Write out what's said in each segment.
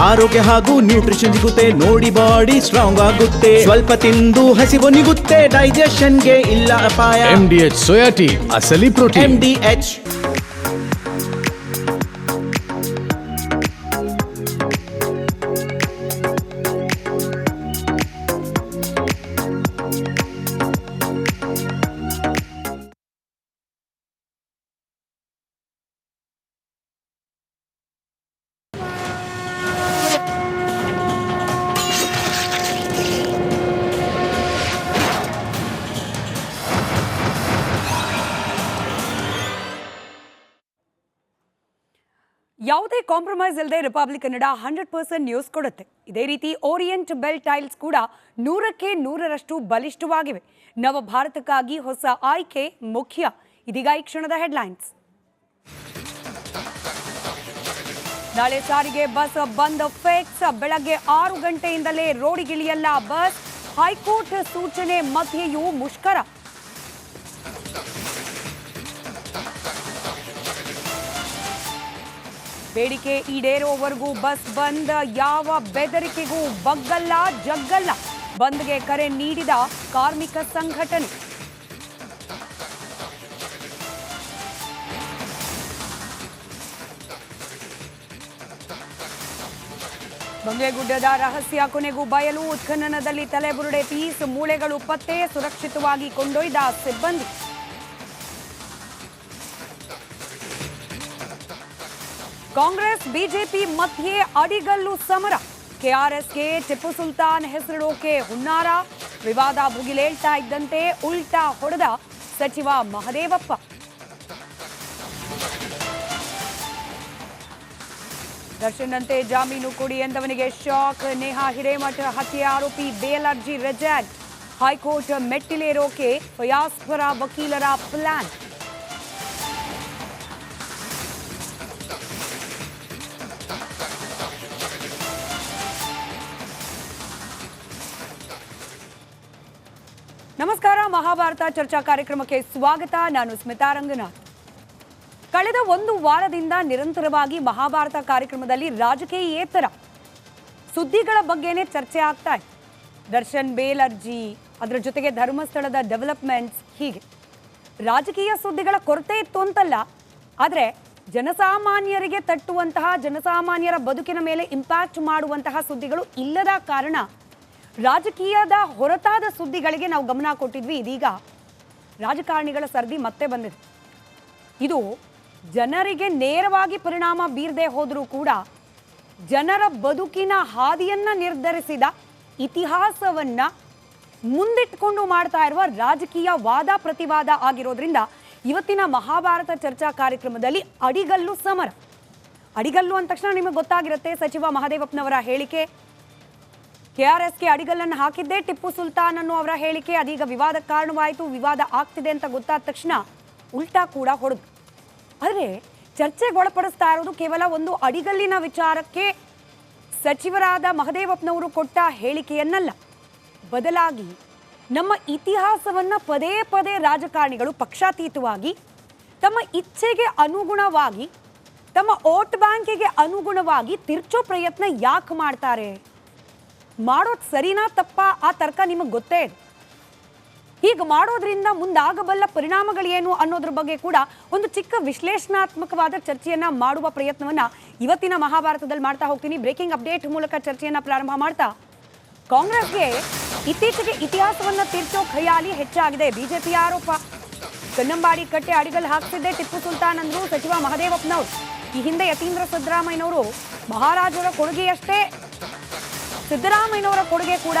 ಆರೋಗ್ಯ ಹಾಗೂ ನ್ಯೂಟ್ರಿಷನ್ ಸಿಗುತ್ತೆ ನೋಡಿ, ಬಾಡಿ ಸ್ಟ್ರಾಂಗ್ ಆಗುತ್ತೆ. ಸ್ವಲ್ಪ ತಿಂದು ಹಸಿವು ನಿಗುತ್ತೆ, ಡೈಜೆಷನ್ಗೆ ಇಲ್ಲ ಅಪಾಯ. MDH ಸೋಯಾಟಿ ಅಸಲಿ ಪ್ರೋಟೀನ್. MDH. ಯಾವುದೇ ಕಾಂಪ್ರಮೈಸ್ ಇಲ್ಲದೆ ರಿಪಬ್ಲಿಕ್ ಕನ್ನಡ 100% ನ್ಯೂಸ್ ಕೊಡುತ್ತೆ. ಇದೇ ರೀತಿ ಓರಿಯೆಂಟ್ ಬೆಲ್ ಟೈಲ್ಸ್ ಕೂಡ 100ಕ್ಕೆ 100ರಷ್ಟು ಬಲಿಷ್ಠವಾಗಿವೆ. ನವ ಭಾರತಕ್ಕಾಗಿ ಹೊಸ ಆಯ್ಕೆ ಮುಖ್ಯ. ಇದೀಗ ಈ ಕ್ಷಣದ ಹೆಡ್ಲೈನ್ಸ್. ನಾಳೆ ಸಾರಿಗೆ ಬಸ್ ಬಂದ್ ಫಿಕ್ಸ್. ಬೆಳಗ್ಗೆ 6 ಗಂಟೆಯಿಂದಲೇ ರೋಡಿಗಿಳಿಯಲ್ಲ ಬಸ್. ಹೈಕೋರ್ಟ್ ಸೂಚನೆ ಮಧ್ಯೆಯೂ ಮುಷ್ಕರ. ಬೇಡಿಕೆ ಈಡೇರೋವರೆಗೂ ಬಸ್ ಬಂದ್. ಯಾವ ಬೆದರಿಕೆಗೂ ಬಗ್ಗಲ್ಲ ಜಗ್ಗಲ್ಲ. ಬಂದ್ಗೆ ಕರೆ ನೀಡಿದ ಕಾರ್ಮಿಕ ಸಂಘಟನೆ. ಬಂಗ್ಲೆಗುಡ್ಡದ ರಹಸ್ಯ ಕೊನೆಗೂ ಬಯಲು. ಉತ್ಖನನದಲ್ಲಿ ತಲೆಬುರುಡೆ ಪೀಸ್, ಮೂಳೆಗಳು ಪತ್ತೆ. ಸುರಕ್ಷಿತವಾಗಿ ಕೊಂಡೊಯ್ದ ಸಿಬ್ಬಂದಿ. ಕಾಂಗ್ರೆಸ್ ಬಿಜೆಪಿ ಮಧ್ಯೆ ಅಡಿಗಲ್ಲು ಸಮರ. ಕೆಆರ್ಎಸ್ಗೆ ಟಿಪ್ಪು ಸುಲ್ತಾನ್ ಹೆಸರಿಡೋಕೆ ಹುನ್ನಾರ. ವಿವಾದ ಭುಗಿಲೇಳ್ತಾ ಇದ್ದಂತೆ ಉಲ್ಟಾ ಹೊಡೆದ ಸಚಿವ ಮಹದೇವಪ್ಪ. ದರ್ಶನ್ನಂತೆ ಜಾಮೀನು ಕೊಡಿ ಎಂದವನಿಗೆ ಶಾಕ್. ನೇಹಾ ಹಿರೇಮಠ ಹತ್ಯೆ ಆರೋಪಿ ಬೇಲ್ ಅರ್ಜಿ ರಿಜೆಕ್ಟ್. ಹೈಕೋರ್ಟ್ ಮೆಟ್ಟಿಲೇರೋಕೆ ಫಯಾಜ್ ಪರ ವಕೀಲರ ಪ್ಲಾನ್. ನಮಸ್ಕಾರ, ಮಹಾಭಾರತ ಚರ್ಚಾ ಕಾರ್ಯಕ್ರಮಕ್ಕೆ ಸ್ವಾಗತ. ನಾನು ಸ್ಮಿತಾ ರಂಗನಾಥ್. ಕಳೆದ ಒಂದು ವಾರದಿಂದ ನಿರಂತರವಾಗಿ ಮಹಾಭಾರತ ಕಾರ್ಯಕ್ರಮದಲ್ಲಿ ರಾಜಕೀಯೇತರ ಸುದ್ದಿಗಳ ಬಗ್ಗೆನೇ ಚರ್ಚೆ ಆಗ್ತಾ ಇದೆ. ದರ್ಶನ್ ಬೇಲ್ ಅರ್ಜಿ, ಅದರ ಜೊತೆಗೆ ಧರ್ಮಸ್ಥಳದ ಡೆವಲಪ್ಮೆಂಟ್ಸ್, ಹೀಗೆ ರಾಜಕೀಯ ಸುದ್ದಿಗಳ ಕೊರತೆ ಇತ್ತು ಅಂತಲ್ಲ, ಆದರೆ ಜನಸಾಮಾನ್ಯರಿಗೆ ತಟ್ಟುವಂತಹ, ಜನಸಾಮಾನ್ಯರ ಬದುಕಿನ ಮೇಲೆ ಇಂಪ್ಯಾಕ್ಟ್ ಮಾಡುವಂತಹ ಸುದ್ದಿಗಳು ಇಲ್ಲದ ಕಾರಣ ರಾಜಕೀಯದ ಹೊರತಾದ ಸುದ್ದಿಗಳಿಗೆ ನಾವು ಗಮನ ಕೊಟ್ಟಿದ್ವಿ. ಇದೀಗ ರಾಜಕಾರಣಿಗಳ ಸರದಿ ಮತ್ತೆ ಬಂದಿದೆ. ಇದು ಜನರಿಗೆ ನೇರವಾಗಿ ಪರಿಣಾಮ ಬೀರದೆ ಹೋದರೂ ಕೂಡ ಜನರ ಬದುಕಿನ ಹಾದಿಯನ್ನ ನಿರ್ಧರಿಸಿದ ಇತಿಹಾಸವನ್ನ ಮುಂದಿಟ್ಕೊಂಡು ಮಾಡ್ತಾ ಇರುವ ರಾಜಕೀಯ ವಾದ ಪ್ರತಿವಾದ ಆಗಿರೋದ್ರಿಂದ ಇವತ್ತಿನ ಮಹಾಭಾರತ ಚರ್ಚಾ ಕಾರ್ಯಕ್ರಮದಲ್ಲಿ ಅಡಿಗಲ್ಲು ಸಮರ. ಅಡಿಗಲ್ಲು ಅಂದ ತಕ್ಷಣ ನಿಮಗೆ ಗೊತ್ತಾಗಿರುತ್ತೆ, ಸಚಿವ ಮಹದೇವಪ್ಪನವರ ಹೇಳಿಕೆ. ಕೆಆರ್ಎಸ್ಗೆ ಅಡಿಗಲ್ಲನ್ನು ಹಾಕಿದ್ದೇ ಟಿಪ್ಪು ಸುಲ್ತಾನ್ ಅನ್ನೋ ಅವರ ಹೇಳಿಕೆ. ಅದೀಗ ವಿವಾದಕ್ಕೆ ಕಾರಣವಾಯಿತು. ವಿವಾದ ಆಗ್ತಿದೆ ಅಂತ ಗೊತ್ತಾದ ತಕ್ಷಣ ಉಲ್ಟಾ ಕೂಡ ಹೊಡೆದು. ಆದರೆ ಚರ್ಚೆಗೊಳಪಡಿಸ್ತಾ ಇರೋದು ಕೇವಲ ಒಂದು ಅಡಿಗಲ್ಲಿನ ವಿಚಾರಕ್ಕೆ ಸಚಿವರಾದ ಮಹದೇವಪ್ಪನವರು ಕೊಟ್ಟ ಹೇಳಿಕೆಯನ್ನಲ್ಲ, ಬದಲಾಗಿ ನಮ್ಮ ಇತಿಹಾಸವನ್ನು ಪದೇ ಪದೇ ರಾಜಕಾರಣಿಗಳು ಪಕ್ಷಾತೀತವಾಗಿ ತಮ್ಮ ಇಚ್ಛೆಗೆ ಅನುಗುಣವಾಗಿ, ತಮ್ಮ ವೋಟ್ ಬ್ಯಾಂಕಿಗೆ ಅನುಗುಣವಾಗಿ ತಿರ್ಚೋ ಪ್ರಯತ್ನ ಯಾಕೆ ಮಾಡ್ತಾರೆ? ಮಾಡೋದು ಸರಿನಾ ತಪ್ಪಾ? ಆ ತರ್ಕ ನಿಮಗೆ ಗೊತ್ತೇ ಇದೆ. ಹೀಗೆ ಮಾಡೋದ್ರಿಂದ ಮುಂದಾಗಬಲ್ಲ ಪರಿಣಾಮಗಳೇನು ಅನ್ನೋದ್ರ ಬಗ್ಗೆ ಕೂಡ ಒಂದು ಚಿಕ್ಕ ವಿಶ್ಲೇಷಣಾತ್ಮಕವಾದ ಚರ್ಚೆಯನ್ನ ಮಾಡುವ ಪ್ರಯತ್ನವನ್ನ ಇವತ್ತಿನ ಮಹಾಭಾರತದಲ್ಲಿ ಮಾಡ್ತಾ ಹೋಗ್ತೀನಿ. ಬ್ರೇಕಿಂಗ್ ಅಪ್ಡೇಟ್ ಮೂಲಕ ಚರ್ಚೆಯನ್ನ ಪ್ರಾರಂಭ ಮಾಡ್ತಾ, ಕಾಂಗ್ರೆಸ್ಗೆ ಇತ್ತೀಚೆಗೆ ಇತಿಹಾಸವನ್ನ ತಿರ್ಚೋ ಖಯಾಲಿ ಹೆಚ್ಚಾಗಿದೆ. ಬಿಜೆಪಿ ಆರೋಪ. ಕನ್ನಂಬಾಡಿ ಕಟ್ಟೆ ಅಡಿಗಲ್ ಹಾಕ್ತಿದ್ದೆ ಟಿಪ್ಪು ಸುಲ್ತಾನ್ ಅಂದ್ರು ಸಚಿವ ಮಹದೇವಪ್ಪನವರು. ಈ ಹಿಂದೆ ಯತೀಂದ್ರ ಸಿದ್ದರಾಮಯ್ಯನವರು ಮಹಾರಾಜರ ಕೊಡುಗೆಯಷ್ಟೇ ಸಿದ್ದರಾಮಯ್ಯನವರ ಕೊಡುಗೆ ಕೂಡ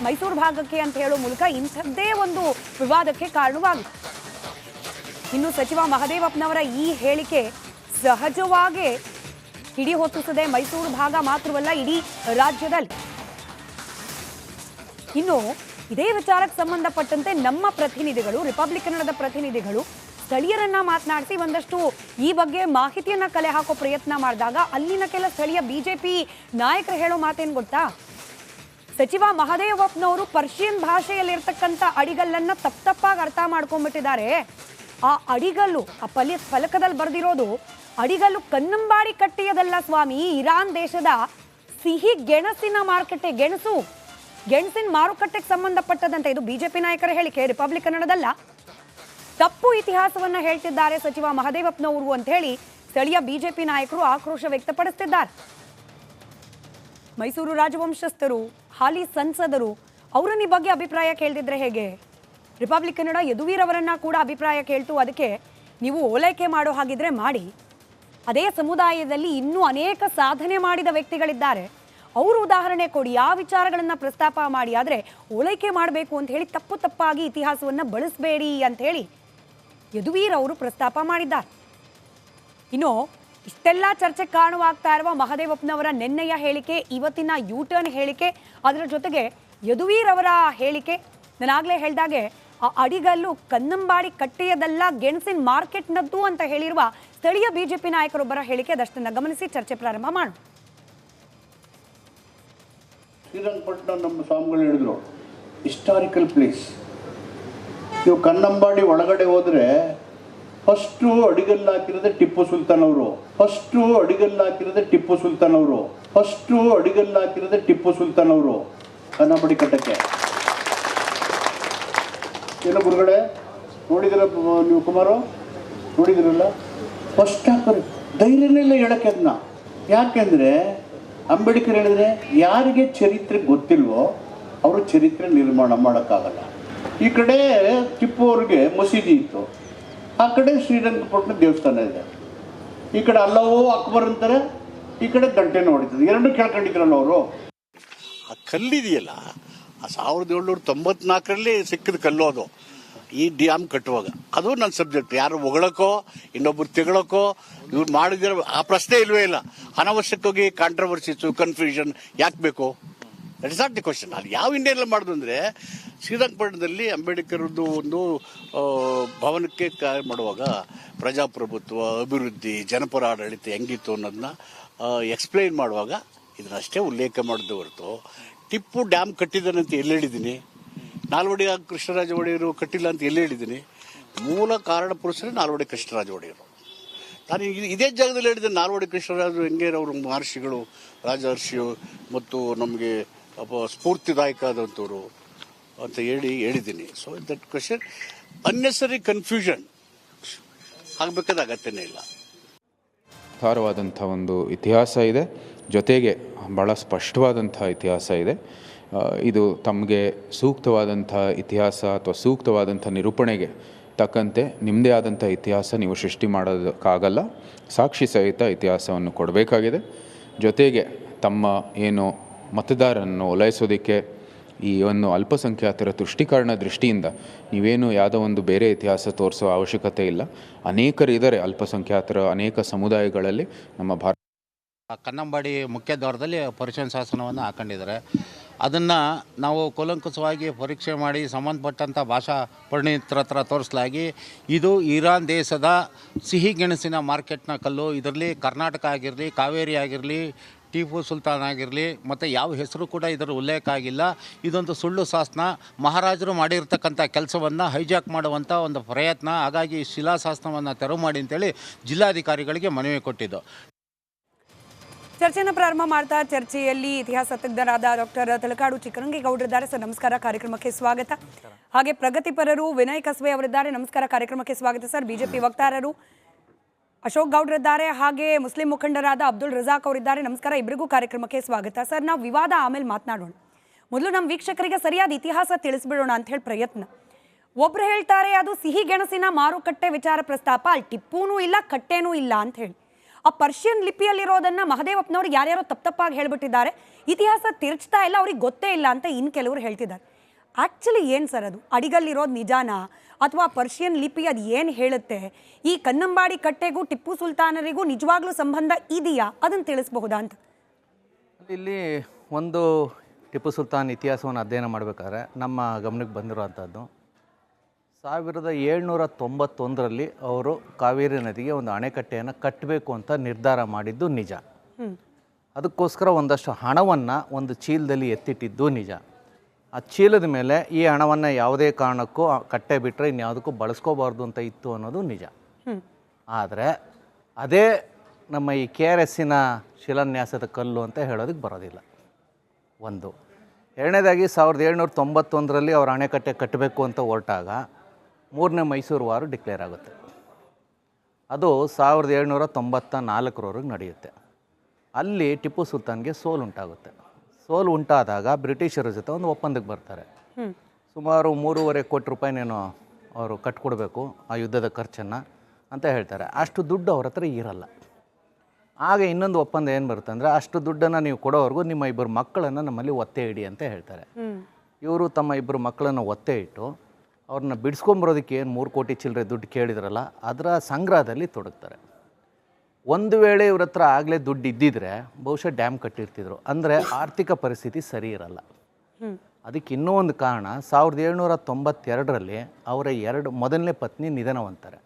ಮೈಸೂರು ಭಾಗಕ್ಕೆ ಅಂತ ಹೇಳೋ ಮೂಲಕ ಇಂಥದ್ದೇ ಒಂದು ವಿವಾದಕ್ಕೆ ಕಾರಣವಾಗಿದೆ. ಇನ್ನು ಸಚಿವ ಮಹದೇವಪ್ಪನವರ ಈ ಹೇಳಿಕೆ ಸಹಜವಾಗಿ ಹಿಡಿ ಹೊತ್ತಿಸದೆ ಮೈಸೂರು ಭಾಗ ಮಾತ್ರವಲ್ಲ, ಇಡೀ ರಾಜ್ಯದಲ್ಲಿ. ಇನ್ನು ಇದೇ ವಿಚಾರಕ್ಕೆ ಸಂಬಂಧಪಟ್ಟಂತೆ ನಮ್ಮ ಪ್ರತಿನಿಧಿಗಳು, ರಿಪಬ್ಲಿಕ್ ಕನ್ನಡದ ಪ್ರತಿನಿಧಿಗಳು ಸ್ಥಳೀಯರನ್ನ ಮಾತನಾಡಿಸಿ ಒಂದಷ್ಟು ಈ ಬಗ್ಗೆ ಮಾಹಿತಿಯನ್ನ ಕಲೆ ಹಾಕೋ ಪ್ರಯತ್ನ ಮಾಡಿದಾಗ ಅಲ್ಲಿನ ಕೆಲ ಸ್ಥಳೀಯ ಬಿಜೆಪಿ ನಾಯಕರು ಹೇಳೋ ಮಾತೇನು ಗೊತ್ತಾ? ಸಚಿವ ಮಹದೇವಪ್ಪನವರು ಪರ್ಷಿಯನ್ ಭಾಷೆಯಲ್ಲಿರ್ತಕ್ಕಂಥ ಅಡಿಗಲ್ಲನ್ನ ತಪ್ಪಾಗಿ ಅರ್ಥ ಮಾಡ್ಕೊಂಡ್ಬಿಟ್ಟಿದ್ದಾರೆ. ಆ ಅಡಿಗಲ್ಲು, ಆ ಫಲಕದಲ್ಲಿ ಬರೆದಿರೋದು ಅಡಿಗಲ್ಲು ಕನ್ನಂಬಾಡಿ ಕಟ್ಟೆಯದಲ್ಲ ಸ್ವಾಮಿ, ಇರಾನ್ ದೇಶದ ಸಿಹಿ ಗೆಣಸಿನ ಮಾರುಕಟ್ಟೆ, ಗೆಣಸಿನ ಮಾರುಕಟ್ಟೆಗೆ ಸಂಬಂಧಪಟ್ಟದಂತೆ ಇದು ಬಿಜೆಪಿ ನಾಯಕರ ಹೇಳಿಕೆ, ರಿಪಬ್ಲಿಕ್ ಕನ್ನಡದಲ್ಲ. ತಪ್ಪು ಇತಿಹಾಸವನ್ನ ಹೇಳ್ತಿದ್ದಾರೆ ಸಚಿವ ಮಹದೇವಪ್ಪನವರು ಅಂತ ಹೇಳಿ ಸ್ಥಳೀಯ ಬಿಜೆಪಿ ನಾಯಕರು ಆಕ್ರೋಶ ವ್ಯಕ್ತಪಡಿಸುತ್ತಿದ್ದಾರೆ. ಮೈಸೂರು ರಾಜವಂಶಸ್ಥರು, ಹಾಲಿ ಸಂಸದರು ಅವರನ್ನ ಈ ಬಗ್ಗೆ ಅಭಿಪ್ರಾಯ ಕೇಳ್ತಿದ್ರೆ ಹೇಗೆ? ರಿಪಬ್ಲಿಕ್ ಕನ್ನಡ ಯದುವೀರ್ ಅವರನ್ನ ಕೂಡ ಅಭಿಪ್ರಾಯ ಕೇಳ್ತು. ಅದಕ್ಕೆ ನೀವು ಓಲೈಕೆ ಮಾಡೋ ಹಾಗಿದ್ರೆ ಮಾಡಿ. ಅದೇ ಸಮುದಾಯದಲ್ಲಿ ಇನ್ನೂ ಅನೇಕ ಸಾಧನೆ ಮಾಡಿದ ವ್ಯಕ್ತಿಗಳಿದ್ದಾರೆ, ಅವರು ಉದಾಹರಣೆ ಕೊಡಿ, ಆ ವಿಚಾರಗಳನ್ನ ಪ್ರಸ್ತಾಪ ಮಾಡಿ. ಆದರೆ ಓಲೈಕೆ ಮಾಡಬೇಕು ಅಂತ ಹೇಳಿ ತಪ್ಪಾಗಿ ಇತಿಹಾಸವನ್ನ ಬಳಸಬೇಡಿ ಅಂತ ಹೇಳಿ ಯದುವೀರ್ ಅವರು ಪ್ರಸ್ತಾಪ ಮಾಡಿದ್ದಾರೆ. ಇನ್ನು ಇಷ್ಟೆಲ್ಲ ಚರ್ಚೆಗೆ ಕಾರಣವಾಗ್ತಾ ಇರುವ ಮಹದೇವಪ್ಪನವರ ನಿನ್ನೆಯ ಹೇಳಿಕೆ, ಇವತ್ತಿನ ಯೂಟರ್ನ್ ಹೇಳಿಕೆ, ಅದರ ಜೊತೆಗೆ ಯದುವೀರ್ ಅವರ ಹೇಳಿಕೆ, ನಾನಾಗಲೇ ಹೇಳ್ದಾಗೆ ಆ ಅಡಿಗಲ್ಲು ಕನ್ನಂಬಾಡಿ ಕಟ್ಟೆಯದಲ್ಲ ಗೆಣಸಿನ ಮಾರ್ಕೆಟ್ನದ್ದು ಅಂತ ಹೇಳಿರುವ ಸ್ಥಳೀಯ ಬಿಜೆಪಿ ನಾಯಕರೊಬ್ಬರ ಹೇಳಿಕೆ, ಅದಷ್ಟನ್ನ ಗಮನಿಸಿ ಚರ್ಚೆ ಪ್ರಾರಂಭ ಮಾಡೋಣ. ಶ್ರೀರಂಗಪಟ್ಟಣ ನಮ್ಮ ಸ್ವಾಮಿಗಳು ಹೇಳಿದ್ರು ಹಿಸ್ಟಾರಿಕಲ್ ಪ್ಲೇಸ್. ನೀವು ಕನ್ನಂಬಾಡಿ ಒಳಗಡೆ ಹೋದರೆ ಫಸ್ಟು ಅಡಿಗಲ್ಲು ಹಾಕಿರೋದೆ ಟಿಪ್ಪು ಸುಲ್ತಾನ್ ಅವರು. ಕನ್ನಂಬಾಡಿ ಕಟ್ಟಕ್ಕೆ ಏನೋ ಗುರುಗಳೇ ನೋಡಿದಿರ ನೀವು, ಕುಮಾರು ನೋಡಿದಿರಲ್ಲ, ಫಸ್ಟ್ ಹಾಕೋರು ಧೈರ್ಯನೇ ಇಲ್ಲ ಹೇಳಕ್ಕೆ ಅದನ್ನ. ಯಾಕೆಂದರೆ ಅಂಬೇಡ್ಕರ್ ಹೇಳಿದ್ರೆ ಯಾರಿಗೆ ಚರಿತ್ರೆ ಗೊತ್ತಿಲ್ವೋ ಅವರು ಚರಿತ್ರೆ ನಿರ್ಮಾಣ ಮಾಡೋಕ್ಕಾಗಲ್ಲ. ಈ ಕಡೆ ಟಿಪ್ಪು ಅವ್ರಿಗೆ ಮಸೀದಿ ಇತ್ತು, ಆ ಕಡೆ ಶ್ರೀರಂಗಪಟ್ಟಣ ದೇವಸ್ಥಾನ ಇದೆ. ಈ ಕಡೆ ಅಲ್ಲವೋ ಅಕ್ಬರ್ ಅಂತಾರೆ, ಈ ಕಡೆ ಗಂಟೆನೂ ಹೊಡಿತದೆ. ಎರಡೂ ಕೇಳ್ಕೊಂಡಿದ್ರಲ್ಲ ಅವರು. ಆ ಕಲ್ಲಿದೆಯಲ್ಲ, ಆ 1794ರಲ್ಲಿ ಸಿಕ್ಕಿದ ಕಲ್ಲು ಅದು. ಈ ಡ್ಯಾಮ್ ಕಟ್ಟುವಾಗ ಅದು ನನ್ನ ಸಬ್ಜೆಕ್ಟ್. ಯಾರು ಹೊಗಳಕ್ಕೋ ಇನ್ನೊಬ್ರು ತೆಗಳಕ್ಕೋ ಇವ್ರು ಮಾಡಿದಿರೋ ಆ ಪ್ರಶ್ನೆ ಇಲ್ವೇ ಇಲ್ಲ. ಅನಾವಶ್ಯಕವಾಗಿ ಕಾಂಟ್ರವರ್ಸಿಸು, ಕನ್ಫ್ಯೂಷನ್ ಯಾಕೆ ಬೇಕು? That is not the question. ಅದು ಯಾವ ಇಂಡಿಯಾ ಮಾಡೋದು ಅಂದರೆ ಶ್ರೀರಂಗಪಟ್ಟಣದಲ್ಲಿ ಅಂಬೇಡ್ಕರ್ದು ಒಂದು ಭವನಕ್ಕೆ ಕಾರ್ಯ ಮಾಡುವಾಗ ಪ್ರಜಾಪ್ರಭುತ್ವ, ಅಭಿವೃದ್ಧಿ, ಜನಪರ ಆಡಳಿತ ಹೆಂಗಿತ್ತು ಅನ್ನೋದನ್ನ ಎಕ್ಸ್ಪ್ಲೈನ್ ಮಾಡುವಾಗ ಇದನ್ನಷ್ಟೇ ಉಲ್ಲೇಖ ಮಾಡಿದ್ದು ಹೊರತು ಟಿಪ್ಪು ಡ್ಯಾಮ್ ಕಟ್ಟಿದ್ದಾನಂತ ಎಲ್ಲಿ ಹೇಳಿದ್ದೀನಿ, ನಾಲ್ವಡಿ ಕೃಷ್ಣರಾಜ ಒಡೆಯರು ಕಟ್ಟಿಲ್ಲ ಅಂತ ಎಲ್ಲಿ ಹೇಳಿದ್ದೀನಿ? ಮೂಲ ಕಾರಣ ಪುರುಷರೇ ನಾಲ್ವಡಿ ಕೃಷ್ಣರಾಜ ಒಡೆಯರು. ನಾನು ಇದೇ ಜಾಗದಲ್ಲಿ ಹೇಳಿದ್ದೆ, ನಾಲ್ವಡಿ ಕೃಷ್ಣರಾಜ ಹೆಂಗೇರವರು ಮಹರ್ಷಿಗಳು, ರಾಜರ್ಷಿಯು ಮತ್ತು ನಮಗೆ ಸ್ಫೂರ್ತಿದಾಯಕ ಆದಂಥವ್ರು ಅಂತ ಹೇಳಿದ್ದೀನಿ. So that question unnecessary confusion ಆಗಬೇಕಾದ ಅಗತ್ಯನೇ ಇಲ್ಲ. ವಿಸ್ತಾರವಾದಂಥ ಒಂದು ಇತಿಹಾಸ ಇದೆ, ಜೊತೆಗೆ ಭಾಳ ಸ್ಪಷ್ಟವಾದಂಥ ಇತಿಹಾಸ ಇದೆ. ಇದು ತಮಗೆ ಸೂಕ್ತವಾದಂಥ ಇತಿಹಾಸ ಅಥವಾ ಸೂಕ್ತವಾದಂಥ ನಿರೂಪಣೆಗೆ ತಕ್ಕಂತೆ ನಿಮ್ಮದೇ ಆದಂಥ ಇತಿಹಾಸ ನೀವು ಸೃಷ್ಟಿ ಮಾಡೋದಕ್ಕಾಗಲ್ಲ. ಸಾಕ್ಷಿ ಸಹಿತ ಇತಿಹಾಸವನ್ನು ಕೊಡಬೇಕಾಗಿದೆ. ಜೊತೆಗೆ ತಮ್ಮ ಏನು ಮತದಾರರನ್ನು ಓಲೈಸೋದಕ್ಕೆ ಈ ಒಂದು ಅಲ್ಪಸಂಖ್ಯಾತರ ತುಷ್ಟೀಕರಣ ದೃಷ್ಟಿಯಿಂದ ನೀವೇನು ಯಾವುದೋ ಒಂದು ಬೇರೆ ಇತಿಹಾಸ ತೋರಿಸೋ ಅವಶ್ಯಕತೆ ಇಲ್ಲ. ಅನೇಕರಿದ್ದಾರೆ ಅಲ್ಪಸಂಖ್ಯಾತರ ಅನೇಕ ಸಮುದಾಯಗಳಲ್ಲಿ ನಮ್ಮ ಭಾರತ. ಕನ್ನಂಬಾಡಿ ಮುಖ್ಯ ದ್ವಾರದಲ್ಲಿ ಪರಿಶೀಲನಾ ಶಾಸನವನ್ನು ಹಾಕೊಂಡಿದ್ದಾರೆ. ಅದನ್ನು ನಾವು ಕೂಲಂಕುಷವಾಗಿ ಪರೀಕ್ಷೆ ಮಾಡಿ ಸಂಬಂಧಪಟ್ಟಂಥ ಭಾಷಾ ಪರಿಣಿತರ ಹತ್ರ ತೋರಿಸಲಾಗಿ ಇದು ಇರಾನ್ ದೇಶದ ಸಿಹಿ ಗೆಣಸಿನ ಮಾರ್ಕೆಟ್ನ ಕಲ್ಲು. ಇದರಲ್ಲಿ ಕರ್ನಾಟಕ ಆಗಿರಲಿ, ಕಾವೇರಿ ಆಗಿರಲಿ, ಟಿಪ್ಪು ಸುಲ್ತಾನ್ ಆಗಿರಲಿ, ಮತ್ತು ಯಾವ ಹೆಸರು ಕೂಡ ಇದರ ಉಲ್ಲೇಖ ಆಗಿಲ್ಲ. ಇದೊಂದು ಸುಳ್ಳು ಶಾಸನ, ಮಹಾರಾಜರು ಮಾಡಿರ್ತಕ್ಕಂಥ ಕೆಲಸವನ್ನು ಹೈಜಾಕ್ ಮಾಡುವಂಥ ಒಂದು ಪ್ರಯತ್ನ. ಹಾಗಾಗಿ ಶಿಲಾಶಾಸನವನ್ನು ತೆರವು ಮಾಡಿ ಅಂತೇಳಿ ಜಿಲ್ಲಾಧಿಕಾರಿಗಳಿಗೆ ಮನವಿ ಕೊಟ್ಟಿದ್ದು. ಚರ್ಚೆನ ಪ್ರಾರಂಭ ಮಾಡ್ತಾ ಚರ್ಚೆಯಲ್ಲಿ ಇತಿಹಾಸ ತಜ್ಞರಾದ ಡಾಕ್ಟರ್ ತಲಕಾಡು ಚಿಕ್ಕರಂಗೇಗೌಡರಿದ್ದಾರೆ. ಸರ್ ನಮಸ್ಕಾರ, ಕಾರ್ಯಕ್ರಮಕ್ಕೆ ಸ್ವಾಗತ. ಹಾಗೆ ಪ್ರಗತಿಪರರು ವಿನಯ್ ಕಸ್ಬೆ ಅವರಿದ್ದಾರೆ. ನಮಸ್ಕಾರ, ಕಾರ್ಯಕ್ರಮಕ್ಕೆ ಸ್ವಾಗತ ಸರ್. ಬಿಜೆಪಿ ವಕ್ತಾರರು ಅಶೋಕ್ ಗೌಡ್ರಿದ್ದಾರೆ. ಹಾಗೆ ಮುಸ್ಲಿಂ ಮುಖಂಡರಾದ ಅಬ್ದುಲ್ ರಜಾಕ್ ಅವರಿದ್ದಾರೆ. ನಮಸ್ಕಾರ, ಇಬ್ಬರಿಗೂ ಕಾರ್ಯಕ್ರಮಕ್ಕೆ ಸ್ವಾಗತ. ಸರ್, ನಾವು ವಿವಾದ ಆಮೇಲೆ ಮಾತನಾಡೋಣ, ಮೊದಲು ನಮ್ಮ ವೀಕ್ಷಕರಿಗೆ ಸರಿಯಾದ ಇತಿಹಾಸ ತಿಳಿಸ್ಬಿಡೋಣ ಅಂತ ಹೇಳಿ ಪ್ರಯತ್ನ. ಒಬ್ರು ಹೇಳ್ತಾರೆ ಅದು ಸಿಹಿ ಗೆಣಸಿನ ಮಾರುಕಟ್ಟೆ ವಿಚಾರ ಪ್ರಸ್ತಾಪ, ಅಲ್ಲಿ ಟಿಪ್ಪೂನೂ ಇಲ್ಲ ಕಟ್ಟೆನೂ ಇಲ್ಲ ಅಂತ ಹೇಳಿ. ಆ ಪರ್ಷಿಯನ್ ಲಿಪಿಯಲ್ಲಿರೋದನ್ನ ಮಹದೇವಪ್ಪನವ್ರು ಯಾರ್ಯಾರೋ ತಪ್ಪಾಗಿ ಹೇಳ್ಬಿಟ್ಟಿದ್ದಾರೆ, ಇತಿಹಾಸ ತಿರ್ಚ್ತಾ ಇಲ್ಲ, ಅವ್ರಿಗೆ ಗೊತ್ತೇ ಇಲ್ಲ ಅಂತ ಇನ್ನು ಕೆಲವರು ಹೇಳ್ತಿದ್ದಾರೆ. ಆ್ಯಕ್ಚುಲಿ ಏನು ಸರ್ ಅದು? ಅಡಿಗಲ್ಲಿರೋದು ನಿಜಾನಾ ಅಥವಾ ಪರ್ಷಿಯನ್ ಲಿಪಿ ಅದು ಏನು ಹೇಳುತ್ತೆ? ಈ ಕನ್ನಂಬಾಡಿ ಕಟ್ಟೆಗೂ ಟಿಪ್ಪು ಸುಲ್ತಾನರಿಗೂ ನಿಜವಾಗ್ಲೂ ಸಂಬಂಧ ಇದೆಯಾ? ಅದನ್ನು ತಿಳಿಸಬಹುದಾ ಅಂತ. ಇಲ್ಲಿ ಒಂದು ಟಿಪ್ಪು ಸುಲ್ತಾನ್ ಇತಿಹಾಸವನ್ನು ಅಧ್ಯಯನ ಮಾಡಬೇಕಾದ್ರೆ ನಮ್ಮ ಗಮನಕ್ಕೆ ಬಂದಿರುವಂಥದ್ದು 1791ರಲ್ಲಿ ಅವರು ಕಾವೇರಿ ನದಿಗೆ ಒಂದು ಅಣೆಕಟ್ಟೆಯನ್ನು ಕಟ್ಟಬೇಕು ಅಂತ ನಿರ್ಧಾರ ಮಾಡಿದ್ದು ನಿಜ. ಅದಕ್ಕೋಸ್ಕರ ಒಂದಷ್ಟು ಹಣವನ್ನು ಒಂದು ಚೀಲದಲ್ಲಿ ಎತ್ತಿಟ್ಟಿದ್ದು ನಿಜ. ಆ ಚೀಲದ ಮೇಲೆ ಈ ಹಣವನ್ನು ಯಾವುದೇ ಕಾರಣಕ್ಕೂ ಕಟ್ಟೆ ಬಿಟ್ಟರೆ ಇನ್ಯಾವುದಕ್ಕೂ ಬಳಸ್ಕೋಬಾರ್ದು ಅಂತ ಇತ್ತು ಅನ್ನೋದು ನಿಜ. ಆದರೆ ಅದೇ ನಮ್ಮ ಈ KRSನ ಶಿಲಾನ್ಯಾಸದ ಕಲ್ಲು ಅಂತ ಹೇಳೋದಕ್ಕೆ ಬರೋದಿಲ್ಲ. ಒಂದು. ಎರಡನೇದಾಗಿ 1791ರಲ್ಲಿ ಅವ್ರು ಅಣೆಕಟ್ಟೆ ಕಟ್ಟಬೇಕು ಅಂತ ಹೊರಟಾಗ 3ನೇ ಮೈಸೂರು ವಾರು ಡಿಕ್ಲೇರ್ ಆಗುತ್ತೆ. ಅದು 1794ರವರೆಗೆ ನಡೆಯುತ್ತೆ. ಅಲ್ಲಿ ಟಿಪ್ಪು ಸುಲ್ತಾನ್ಗೆ ಸೋಲು ಉಂಟಾದಾಗ ಬ್ರಿಟಿಷರ ಜೊತೆ ಒಂದು ಒಪ್ಪಂದಕ್ಕೆ ಬರ್ತಾರೆ. ಸುಮಾರು 3.25 ಕೋಟಿ ರೂಪಾಯಿನೇನೋ ಅವರು ಕಟ್ಕೊಡ್ಬೇಕು ಆ ಯುದ್ಧದ ಖರ್ಚನ್ನು ಅಂತ ಹೇಳ್ತಾರೆ. ಅಷ್ಟು ದುಡ್ಡು ಅವ್ರ ಹತ್ರ ಇರಲ್ಲ. ಆಗ ಇನ್ನೊಂದು ಒಪ್ಪಂದ ಏನು ಬರುತ್ತೆ ಅಂದರೆ, ಅಷ್ಟು ದುಡ್ಡನ್ನು ನೀವು ಕೊಡೋವರೆಗೂ ನಿಮ್ಮ 2 ಮಕ್ಕಳನ್ನು ನಮ್ಮಲ್ಲಿ ಒತ್ತೆ ಇಡಿ ಅಂತ ಹೇಳ್ತಾರೆ. ಇವರು ತಮ್ಮ 2 ಮಕ್ಕಳನ್ನು ಒತ್ತೆ ಇಟ್ಟು ಅವ್ರನ್ನ ಬಿಡಿಸ್ಕೊಂಬರೋದಕ್ಕೆ ಏನು 3 ಕೋಟಿ ಚಿಲ್ಲರೆ ದುಡ್ಡು ಕೇಳಿದ್ರಲ್ಲ ಅದರ ಸಂಗ್ರಹದಲ್ಲಿ ತೊಡಗ್ತಾರೆ. ಒಂದು ವೇಳೆ ಇವ್ರ ಹತ್ರ ಆಗಲೇ ದುಡ್ಡು ಇದ್ದಿದ್ರೆ ಬಹುಶಃ ಡ್ಯಾಮ್ ಕಟ್ಟಿರ್ತಿದ್ರು. ಅಂದರೆ ಆರ್ಥಿಕ ಪರಿಸ್ಥಿತಿ ಸರಿ ಇರಲ್ಲ. ಅದಕ್ಕೆ ಇನ್ನೂ ಒಂದು ಕಾರಣ, 1792ರಲ್ಲಿ ಅವರ ಮೊದಲನೇ ಪತ್ನಿ ನಿಧನವಂತಾರೆ.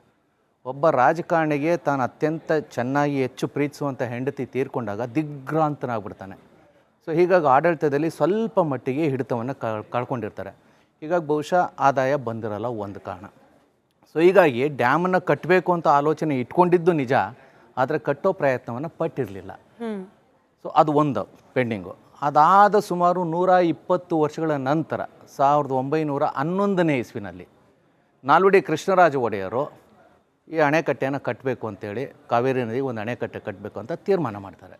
ಒಬ್ಬ ರಾಜಕಾರಣಿಗೆ ತಾನು ಅತ್ಯಂತ ಚೆನ್ನಾಗಿ ಹೆಚ್ಚು ಪ್ರೀತಿಸುವಂಥ ಹೆಂಡತಿ ತೀರ್ಕೊಂಡಾಗ ದಿಗ್ಭ್ರಾಂತನಾಗ್ಬಿಡ್ತಾನೆ. ಸೊ ಹೀಗಾಗಿ ಆಡಳಿತದಲ್ಲಿ ಸ್ವಲ್ಪ ಮಟ್ಟಿಗೆ ಹಿಡಿತವನ್ನು ಕಳ್ಕೊಂಡಿರ್ತಾರೆ. ಹೀಗಾಗಿ ಬಹುಶಃ ಆದಾಯ ಬಂದಿರಲ್ಲ ಒಂದು ಕಾರಣ. ಸೊ ಹೀಗಾಗಿ ಡ್ಯಾಮನ್ನು ಕಟ್ಟಬೇಕು ಅಂತ ಆಲೋಚನೆ ಇಟ್ಕೊಂಡಿದ್ದು ನಿಜ, ಆದರೆ ಕಟ್ಟೋ ಪ್ರಯತ್ನವನ್ನು ಪಟ್ಟಿರಲಿಲ್ಲ. ಸೊ ಅದು ಒಂದು ಪೆಂಡಿಂಗು. ಅದಾದ ಸುಮಾರು 120 ವರ್ಷಗಳ ನಂತರ 1911ನೇ ಇಸ್ವಿನಲ್ಲಿ ನಾಲ್ವಡಿ ಕೃಷ್ಣರಾಜ ಒಡೆಯರು ಈ ಅಣೆಕಟ್ಟೆಯನ್ನು ಕಟ್ಟಬೇಕು ಅಂತೇಳಿ ಕಾವೇರಿ ನದಿಗೆ ಒಂದು ಅಣೆಕಟ್ಟೆ ಕಟ್ಟಬೇಕು ಅಂತ ತೀರ್ಮಾನ ಮಾಡ್ತಾರೆ.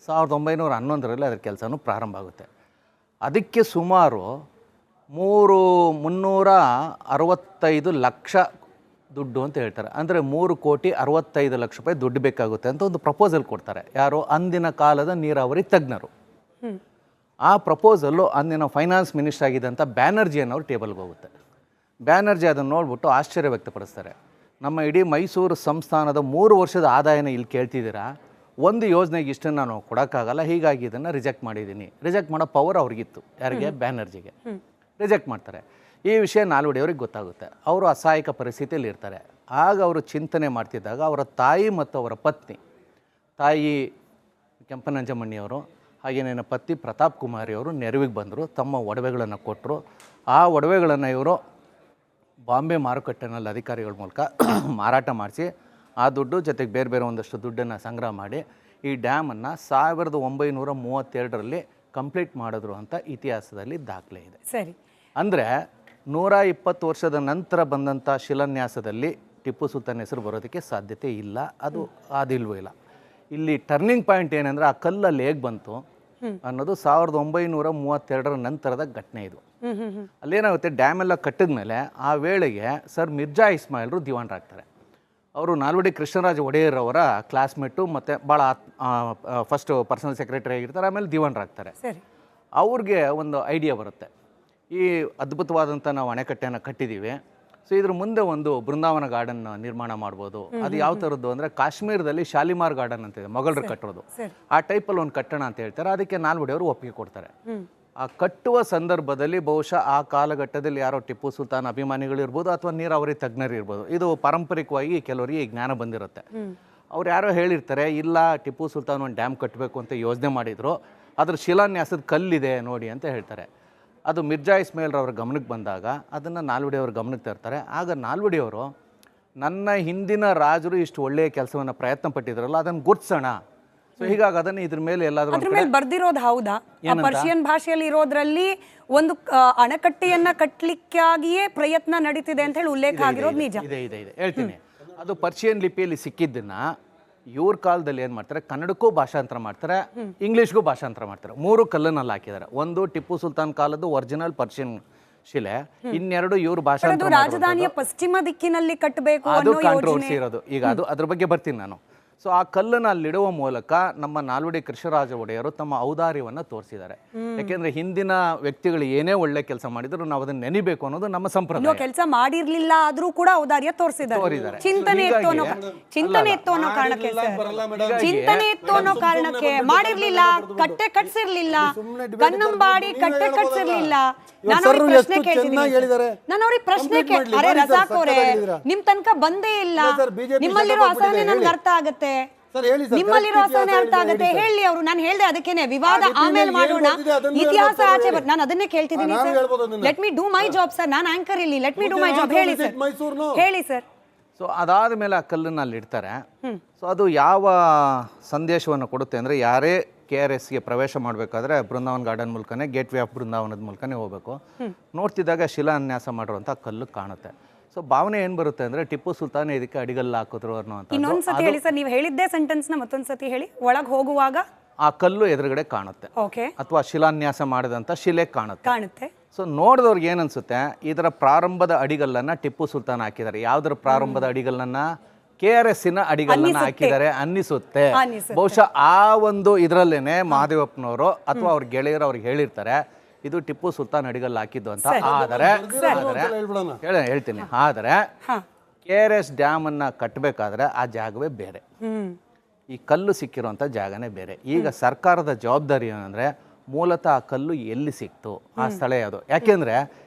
1911ರಲ್ಲಿ ಅದರ ಕೆಲಸನೂ ಪ್ರಾರಂಭ ಆಗುತ್ತೆ. ಅದಕ್ಕೆ ಸುಮಾರು 365 ಲಕ್ಷ ದುಡ್ಡು ಅಂತ ಹೇಳ್ತಾರೆ. ಅಂದರೆ 3,65 ಲಕ್ಷ ರೂಪಾಯಿ ದುಡ್ಡು ಬೇಕಾಗುತ್ತೆ ಅಂತ ಒಂದು ಪ್ರಪೋಸಲ್ ಕೊಡ್ತಾರೆ. ಯಾರು? ಅಂದಿನ ಕಾಲದ ನೀರಾವರಿ ತಜ್ಞರು. ಆ ಪ್ರಪೋಸಲ್ಲು ಅಂದಿನ ಫೈನಾನ್ಸ್ ಮಿನಿಸ್ಟರ್ ಆಗಿದ್ದಂಥ ಬ್ಯಾನರ್ಜಿ ಅನ್ನೋರು ಟೇಬಲ್ಗೆ ಹೋಗುತ್ತೆ. ಬ್ಯಾನರ್ಜಿ ಅದನ್ನು ನೋಡ್ಬಿಟ್ಟು ಆಶ್ಚರ್ಯ ವ್ಯಕ್ತಪಡಿಸ್ತಾರೆ. ನಮ್ಮ ಇಡೀ ಮೈಸೂರು ಸಂಸ್ಥಾನದ 3 ವರ್ಷದ ಆದಾಯನ ಇಲ್ಲಿ ಕೇಳ್ತಿದ್ದೀರಾ, ಒಂದು ಯೋಜನೆಗೆ ಇಷ್ಟನ್ನು ನಾನು ಕೊಡೋಕ್ಕಾಗಲ್ಲ, ಹೀಗಾಗಿ ಇದನ್ನು ರಿಜೆಕ್ಟ್ ಮಾಡಿದ್ದೀನಿ. ರಿಜೆಕ್ಟ್ ಮಾಡೋ ಪವರ್ ಅವ್ರಿಗಿತ್ತು. ಯಾರಿಗೆ? ಬ್ಯಾನರ್ಜಿಗೆ. ರಿಜೆಕ್ಟ್ ಮಾಡ್ತಾರೆ. ಈ ವಿಷಯ ನಾಲ್ವಡಿಯವ್ರಿಗೆ ಗೊತ್ತಾಗುತ್ತೆ. ಅವರು ಅಸಹಾಯಕ ಪರಿಸ್ಥಿತಿಯಲ್ಲಿ ಇರ್ತಾರೆ. ಆಗ ಅವರು ಚಿಂತನೆ ಮಾಡ್ತಿದ್ದಾಗ ಅವರ ತಾಯಿ ಮತ್ತು ಅವರ ಪತ್ನಿ, ತಾಯಿ ಕೆಂಪನಂಜಮ್ಮಣ್ಣಿಯವರು ಹಾಗೇನೇನ ಪತ್ನಿ ಪ್ರತಾಪ್ ಕುಮಾರಿಯವರು ನೆರವಿಗೆ ಬಂದರು. ತಮ್ಮ ಒಡವೆಗಳನ್ನು ಕೊಟ್ಟರು. ಆ ಒಡವೆಗಳನ್ನು ಇವರು ಬಾಂಬೆ ಮಾರುಕಟ್ಟೆನಲ್ಲಿ ಅಧಿಕಾರಿಗಳ ಮೂಲಕ ಮಾರಾಟ ಮಾಡಿಸಿ ಆ ದುಡ್ಡು ಜೊತೆಗೆ ಬೇರೆ ಬೇರೆ ಒಂದಷ್ಟು ದುಡ್ಡನ್ನು ಸಂಗ್ರಹ ಮಾಡಿ ಈ ಡ್ಯಾಮನ್ನು 1932ರಲ್ಲಿ ಕಂಪ್ಲೀಟ್ ಮಾಡಿದ್ರು ಅಂತ ಇತಿಹಾಸದಲ್ಲಿ ದಾಖಲೆ ಇದೆ. ಸರಿ. ಅಂದರೆ 120 ವರ್ಷದ ನಂತರ ಬಂದಂಥ ಶಿಲಾನ್ಯಾಸದಲ್ಲಿ ಟಿಪ್ಪು ಸುಲ್ತಾನ್ ಹೆಸರು ಬರೋದಕ್ಕೆ ಸಾಧ್ಯತೆ ಇಲ್ಲ. ಅದು ಅದಿಲ್ವೂ ಇಲ್ಲ. ಇಲ್ಲಿ ಟರ್ನಿಂಗ್ ಪಾಯಿಂಟ್ ಏನಂದರೆ, ಆ ಕಲ್ಲಲ್ಲಿ ಹೇಗೆ ಬಂತು ಅನ್ನೋದು 1932ರ ನಂತರದ ಘಟನೆ ಇದು. ಅಲ್ಲೇನಾಗುತ್ತೆ, ಡ್ಯಾಮ್ ಎಲ್ಲ ಕಟ್ಟಿದ ಮೇಲೆ ಆ ವೇಳೆಗೆ ಸರ್ ಮಿರ್ಜಾ ಇಸ್ಮಾಯಿಲ್ರು ದಿವಾನರಾಗ್ತಾರೆ. ಅವರು ನಾಲ್ವಡಿ ಕೃಷ್ಣರಾಜ ಒಡೆಯರ್ ಅವರ ಕ್ಲಾಸ್ಮೇಟು ಮತ್ತು ಭಾಳ ಫಸ್ಟ್ ಪರ್ಸನಲ್ ಸೆಕ್ರೆಟರಿ ಆಗಿರ್ತಾರೆ, ಆಮೇಲೆ ದಿವಾನರಾಗ್ತಾರೆ. ಅವ್ರಿಗೆ ಒಂದು ಐಡಿಯಾ ಬರುತ್ತೆ, ಈ ಅದ್ಭುತವಾದಂಥ ನಾವು ಅಣೆಕಟ್ಟೆಯನ್ನು ಕಟ್ಟಿದ್ದೀವಿ, ಸೊ ಇದ್ರ ಮುಂದೆ ಒಂದು ಬೃಂದಾವನ ಗಾರ್ಡನ್ ನಿರ್ಮಾಣ ಮಾಡ್ಬೋದು. ಅದು ಯಾವ ಥರದ್ದು ಅಂದರೆ, ಕಾಶ್ಮೀರದಲ್ಲಿ ಶಾಲಿಮಾರ್ ಗಾರ್ಡನ್ ಅಂತಿದೆ, ಮೊಘಲರು ಕಟ್ಟೋದು, ಆ ಟೈಪಲ್ಲಿ ಒಂದು ಕಟ್ಟಣ ಅಂತ ಹೇಳ್ತಾರೆ. ಅದಕ್ಕೆ ನಾಲ್ವಡಿಯವರು ಒಪ್ಪಿಗೆ ಕೊಡ್ತಾರೆ. ಆ ಕಟ್ಟುವ ಸಂದರ್ಭದಲ್ಲಿ ಬಹುಶಃ ಆ ಕಾಲಘಟ್ಟದಲ್ಲಿ ಯಾರೋ ಟಿಪ್ಪು ಸುಲ್ತಾನ್ ಅಭಿಮಾನಿಗಳಿರ್ಬೋದು ಅಥವಾ ನೀರಾವರಿ ತಜ್ಞರು ಇರ್ಬೋದು, ಇದು ಪಾರಂಪರಿಕವಾಗಿ ಕೆಲವರಿಗೆ ಜ್ಞಾನ ಬಂದಿರುತ್ತೆ. ಅವ್ರು ಯಾರೋ ಹೇಳಿರ್ತಾರೆ, ಇಲ್ಲ ಟಿಪ್ಪು ಸುಲ್ತಾನ್ ಒಂದು ಡ್ಯಾಮ್ ಕಟ್ಟಬೇಕು ಅಂತ ಯೋಜನೆ ಮಾಡಿದರು, ಅದ್ರ ಶಿಲಾನ್ಯಾಸದ ಕಲ್ಲಿದೆ ನೋಡಿ ಅಂತ ಹೇಳ್ತಾರೆ. ಅದು ಮಿರ್ಜಾ ಇಸ್ಮಾಯಿಲ್ರವ್ರ ಗಮನಕ್ಕೆ ಬಂದಾಗ ಅದನ್ನು ನಾಲ್ವಡಿಯವ್ರ ಗಮನಕ್ಕೆ ತರ್ತಾರೆ. ಆಗ ನಾಲ್ವಡಿಯವರು, ನನ್ನ ಹಿಂದಿನ ರಾಜರು ಇಷ್ಟು ಒಳ್ಳೆಯ ಕೆಲಸವನ್ನು ಪ್ರಯತ್ನ ಪಟ್ಟಿದ್ರಲ್ಲ, ಅದನ್ನು ಗುರ್ತಿಸೋಣ. ಸೊ ಹೀಗಾಗಿ ಅದನ್ನು ಇದ್ರ ಮೇಲೆ ಎಲ್ಲಾದ್ರೂ ಬರ್ದಿರೋದು ಹೌದಾ? ಪರ್ಷಿಯನ್ ಭಾಷೆಯಲ್ಲಿ ಇರೋದ್ರಲ್ಲಿ ಒಂದು ಅಣೆಕಟ್ಟೆಯನ್ನ ಕಟ್ಟಲಿಕ್ಕಾಗಿಯೇ ಪ್ರಯತ್ನ ನಡೀತಿದೆ ಅಂತ ಹೇಳಿ ಉಲ್ಲೇಖ ಆಗಿರೋದು ನಿಜ. ಇದೆ ಹೇಳ್ತೀನಿ. ಅದು ಪರ್ಷಿಯನ್ ಲಿಪಿಯಲ್ಲಿ ಸಿಕ್ಕಿದ್ದನ್ನ ಇವ್ರ ಕಾಲದಲ್ಲಿ ಏನು ಮಾಡ್ತಾರೆ, ಕನ್ನಡಕ್ಕೂ ಭಾಷಾಂತರ ಮಾಡ್ತಾರೆ, ಇಂಗ್ಲೀಷ್ಗೂ ಭಾಷಾಂತರ ಮಾಡ್ತಾರೆ. 3 ಕಲ್ಲನಲ್ಲಿ ಹಾಕಿದ್ದಾರೆ. ಒಂದು ಟಿಪ್ಪು ಸುಲ್ತಾನ್ ಕಾಲದ್ದು ಒರಿಜಿನಲ್ ಪರ್ಷಿಯನ್ ಶಿಲೆ, ಇನ್ನೆರಡು ಇವ್ರ ಭಾಷಾಂತರ. ರಾಜಧಾನಿಯ ಪಶ್ಚಿಮ ದಿಕ್ಕಿನಲ್ಲಿ ಕಟ್ಟಬೇಕು, ಅದು ಕಾಂಟ್ರವರ್ಸಿ ಇರೋದು. ಈಗ ಅದ್ರ ಬಗ್ಗೆ ಬರ್ತೀನಿ ನಾನು. ಸೊ ಆ ಕಲ್ಲನ್ನು ಅಲ್ಲಿಡುವ ಮೂಲಕ ನಮ್ಮ ನಾಲ್ವಡಿ ಕೃಷ್ಣರಾಜ ಒಡೆಯರು ತಮ್ಮ ಔದಾರ್ಯವನ್ನು ತೋರಿಸಿದ್ದಾರೆ. ಯಾಕೆಂದ್ರೆ ಹಿಂದಿನ ವ್ಯಕ್ತಿಗಳು ಏನೇ ಒಳ್ಳೆ ಕೆಲಸ ಮಾಡಿದ್ರು ನಾವು ಅದನ್ನ ನೆನಿಬೇಕು ಅನ್ನೋದು ನಮ್ಮ ಸಂಪ್ರದಾಯ. ಕೆಲಸ ಮಾಡಿರ್ಲಿಲ್ಲ ಆದ್ರೂ ಕೂಡ ಔದಾರ್ಯ ತೋರಿಸಿದ್ದಾರೆ. ಚಿಂತನೆ ಇತ್ತು ಅನ್ನೋ ಕಾರಣಕ್ಕೆ ಮಾಡಿರ್ಲಿಲ್ಲ, ಕಟ್ಟೆ ಕಟ್ಸಿರ್ಲಿಲ್ಲ, ಕನ್ನಂಬಾಡಿ ಕಟ್ಟೆ ಕಟ್ಸಿರ್ಲಿಲ್ಲ. ನಾನು ಅವ್ರಿಗೆ ಪ್ರಶ್ನೆ ಕೇಳ್ತೀನಿ, ಅರೆ ರಜಾಕ್ ಅವರೇ, ನಿಮ್ ತನಕ ಬಂದೇ ಇಲ್ಲ, ನಿಮ್ಮಲ್ಲಿರೋ ಅಸಹನೆ ನನ್ಗೆ ಅರ್ಥ ಆಗತ್ತೆ, ನಿಮ್ಮಲ್ಲಿರೋ ಅಸಹನೆ ಅರ್ಥ ಆಗತ್ತೆ, ಹೇಳಿ ಅವರು. ನಾನು ಹೇಳ್ದೆ ಅದಕ್ಕೇನೆ ವಿವಾದ ಆಮೇಲೆ ಮಾಡೋಣ, ಇತಿಹಾಸ ಆಚೆ ನಾನು ಅದನ್ನೇ ಕೇಳ್ತಿದ್ದೀನಿ sir. Let me do my job sir, ನಾನು ಆಂಕರ್ ಇಲ್ಲಿ, let me do my job. ಹೇಳಿ ಸರ್. ಸೊ ಅದಾದ ಮೇಲೆ ಆ ಕಲ್ಲನ್ನು ಅಲ್ಲಿ ಇಡ್ತಾರೆ. ಸೊ ಅದು ಯಾವ ಸಂದೇಶವನ್ನು ಕೊಡುತ್ತೆ ಅಂದರೆ, ಯಾರೇ KRSಗೆ ಪ್ರವೇಶ ಮಾಡಬೇಕಾದ್ರೆ ಬೃಂದಾವನ್ ಗಾರ್ಡನ್ ಮೂಲಕನೇ, ಗೇಟ್ ವೇ ಆಫ್ ಬೃಂದಾವನದ ಮೂಲಕನೇ ಹೋಗಬೇಕು. ನೋಡ್ತಿದ್ದಾಗ ಶಿಲಾನ್ಯಾಸ ಮಾಡಿರುವಂಥ ಕಲ್ಲು ಕಾಣುತ್ತೆ. ಸೊ ಭಾವನೆ ಏನು ಬರುತ್ತೆ ಅಂದರೆ, ಟಿಪ್ಪು ಸುಲ್ತಾನ್ ಇದಕ್ಕೆ ಅಡಿಗಲ್ಲು ಹಾಕಿದ್ರು ಅನ್ನೋಂಥ. ಇನ್ನೊಂದ್ಸತಿ ಹೇಳಿ ಸರ್, ನೀವು ಹೇಳಿದ್ದೇ ಸೆಂಟೆನ್ಸ್ನ ಮತ್ತೊಂದ್ಸತಿ ಹೇಳಿ. ಒಳಗೆ ಹೋಗುವಾಗ ಆ ಕಲ್ಲು ಎದುರುಗಡೆ ಕಾಣುತ್ತೆ, ಓಕೆ, ಅಥವಾ ಶಿಲಾನ್ಯಾಸ ಮಾಡಿದಂಥ ಶಿಲೆ ಕಾಣುತ್ತೆ. ಸೊ ನೋಡಿದವ್ರಿಗೆ ಏನನ್ಸುತ್ತೆ, ಇದರ ಪ್ರಾರಂಭದ ಅಡಿಗಲ್ಲನ್ನು ಟಿಪ್ಪು ಸುಲ್ತಾನ್ ಹಾಕಿದ್ದಾರೆ. ಯಾವುದರ ಪ್ರಾರಂಭದ ಅಡಿಗಲ್ಲನ್ನು? KRSನ ಅಡಿಗಲ್ಲನ್ನು ಹಾಕಿದ್ದಾರೆ ಅನ್ನಿಸುತ್ತೆ. ಬಹುಶಃ ಆ ಒಂದು ಇದರಲ್ಲೇನೆ ಮಹಾದೇವಪ್ಪನವರು ಅಥವಾ ಅವ್ರ ಗೆಳೆಯರು ಅವ್ರಿಗೆ ಹೇಳಿರ್ತಾರೆ, ಇದು ಟಿಪ್ಪು ಸುಲ್ತಾನ್ ಅಡಿಗಲ್ಲು ಹಾಕಿದ್ದು ಅಂತ. ಆದರೆ ಹೇಳ್ತೀನಿ, ಆದರೆ KRS ಡ್ಯಾಮ್ ಅನ್ನ ಕಟ್ಟಬೇಕಾದ್ರೆ ಆ ಜಾಗವೇ ಬೇರೆ, ಈ ಕಲ್ಲು ಸಿಕ್ಕಿರುವಂಥ ಜಾಗನೇ ಬೇರೆ. ಈಗ ಸರ್ಕಾರದ ಜವಾಬ್ದಾರಿ ಏನಂದರೆ, ಮೂಲತಃ ಆ ಕಲ್ಲು ಎಲ್ಲಿ ಸಿಕ್ತು, ಆ ಸ್ಥಳ ಯಾವುದು? ಯಾಕೆಂದರೆ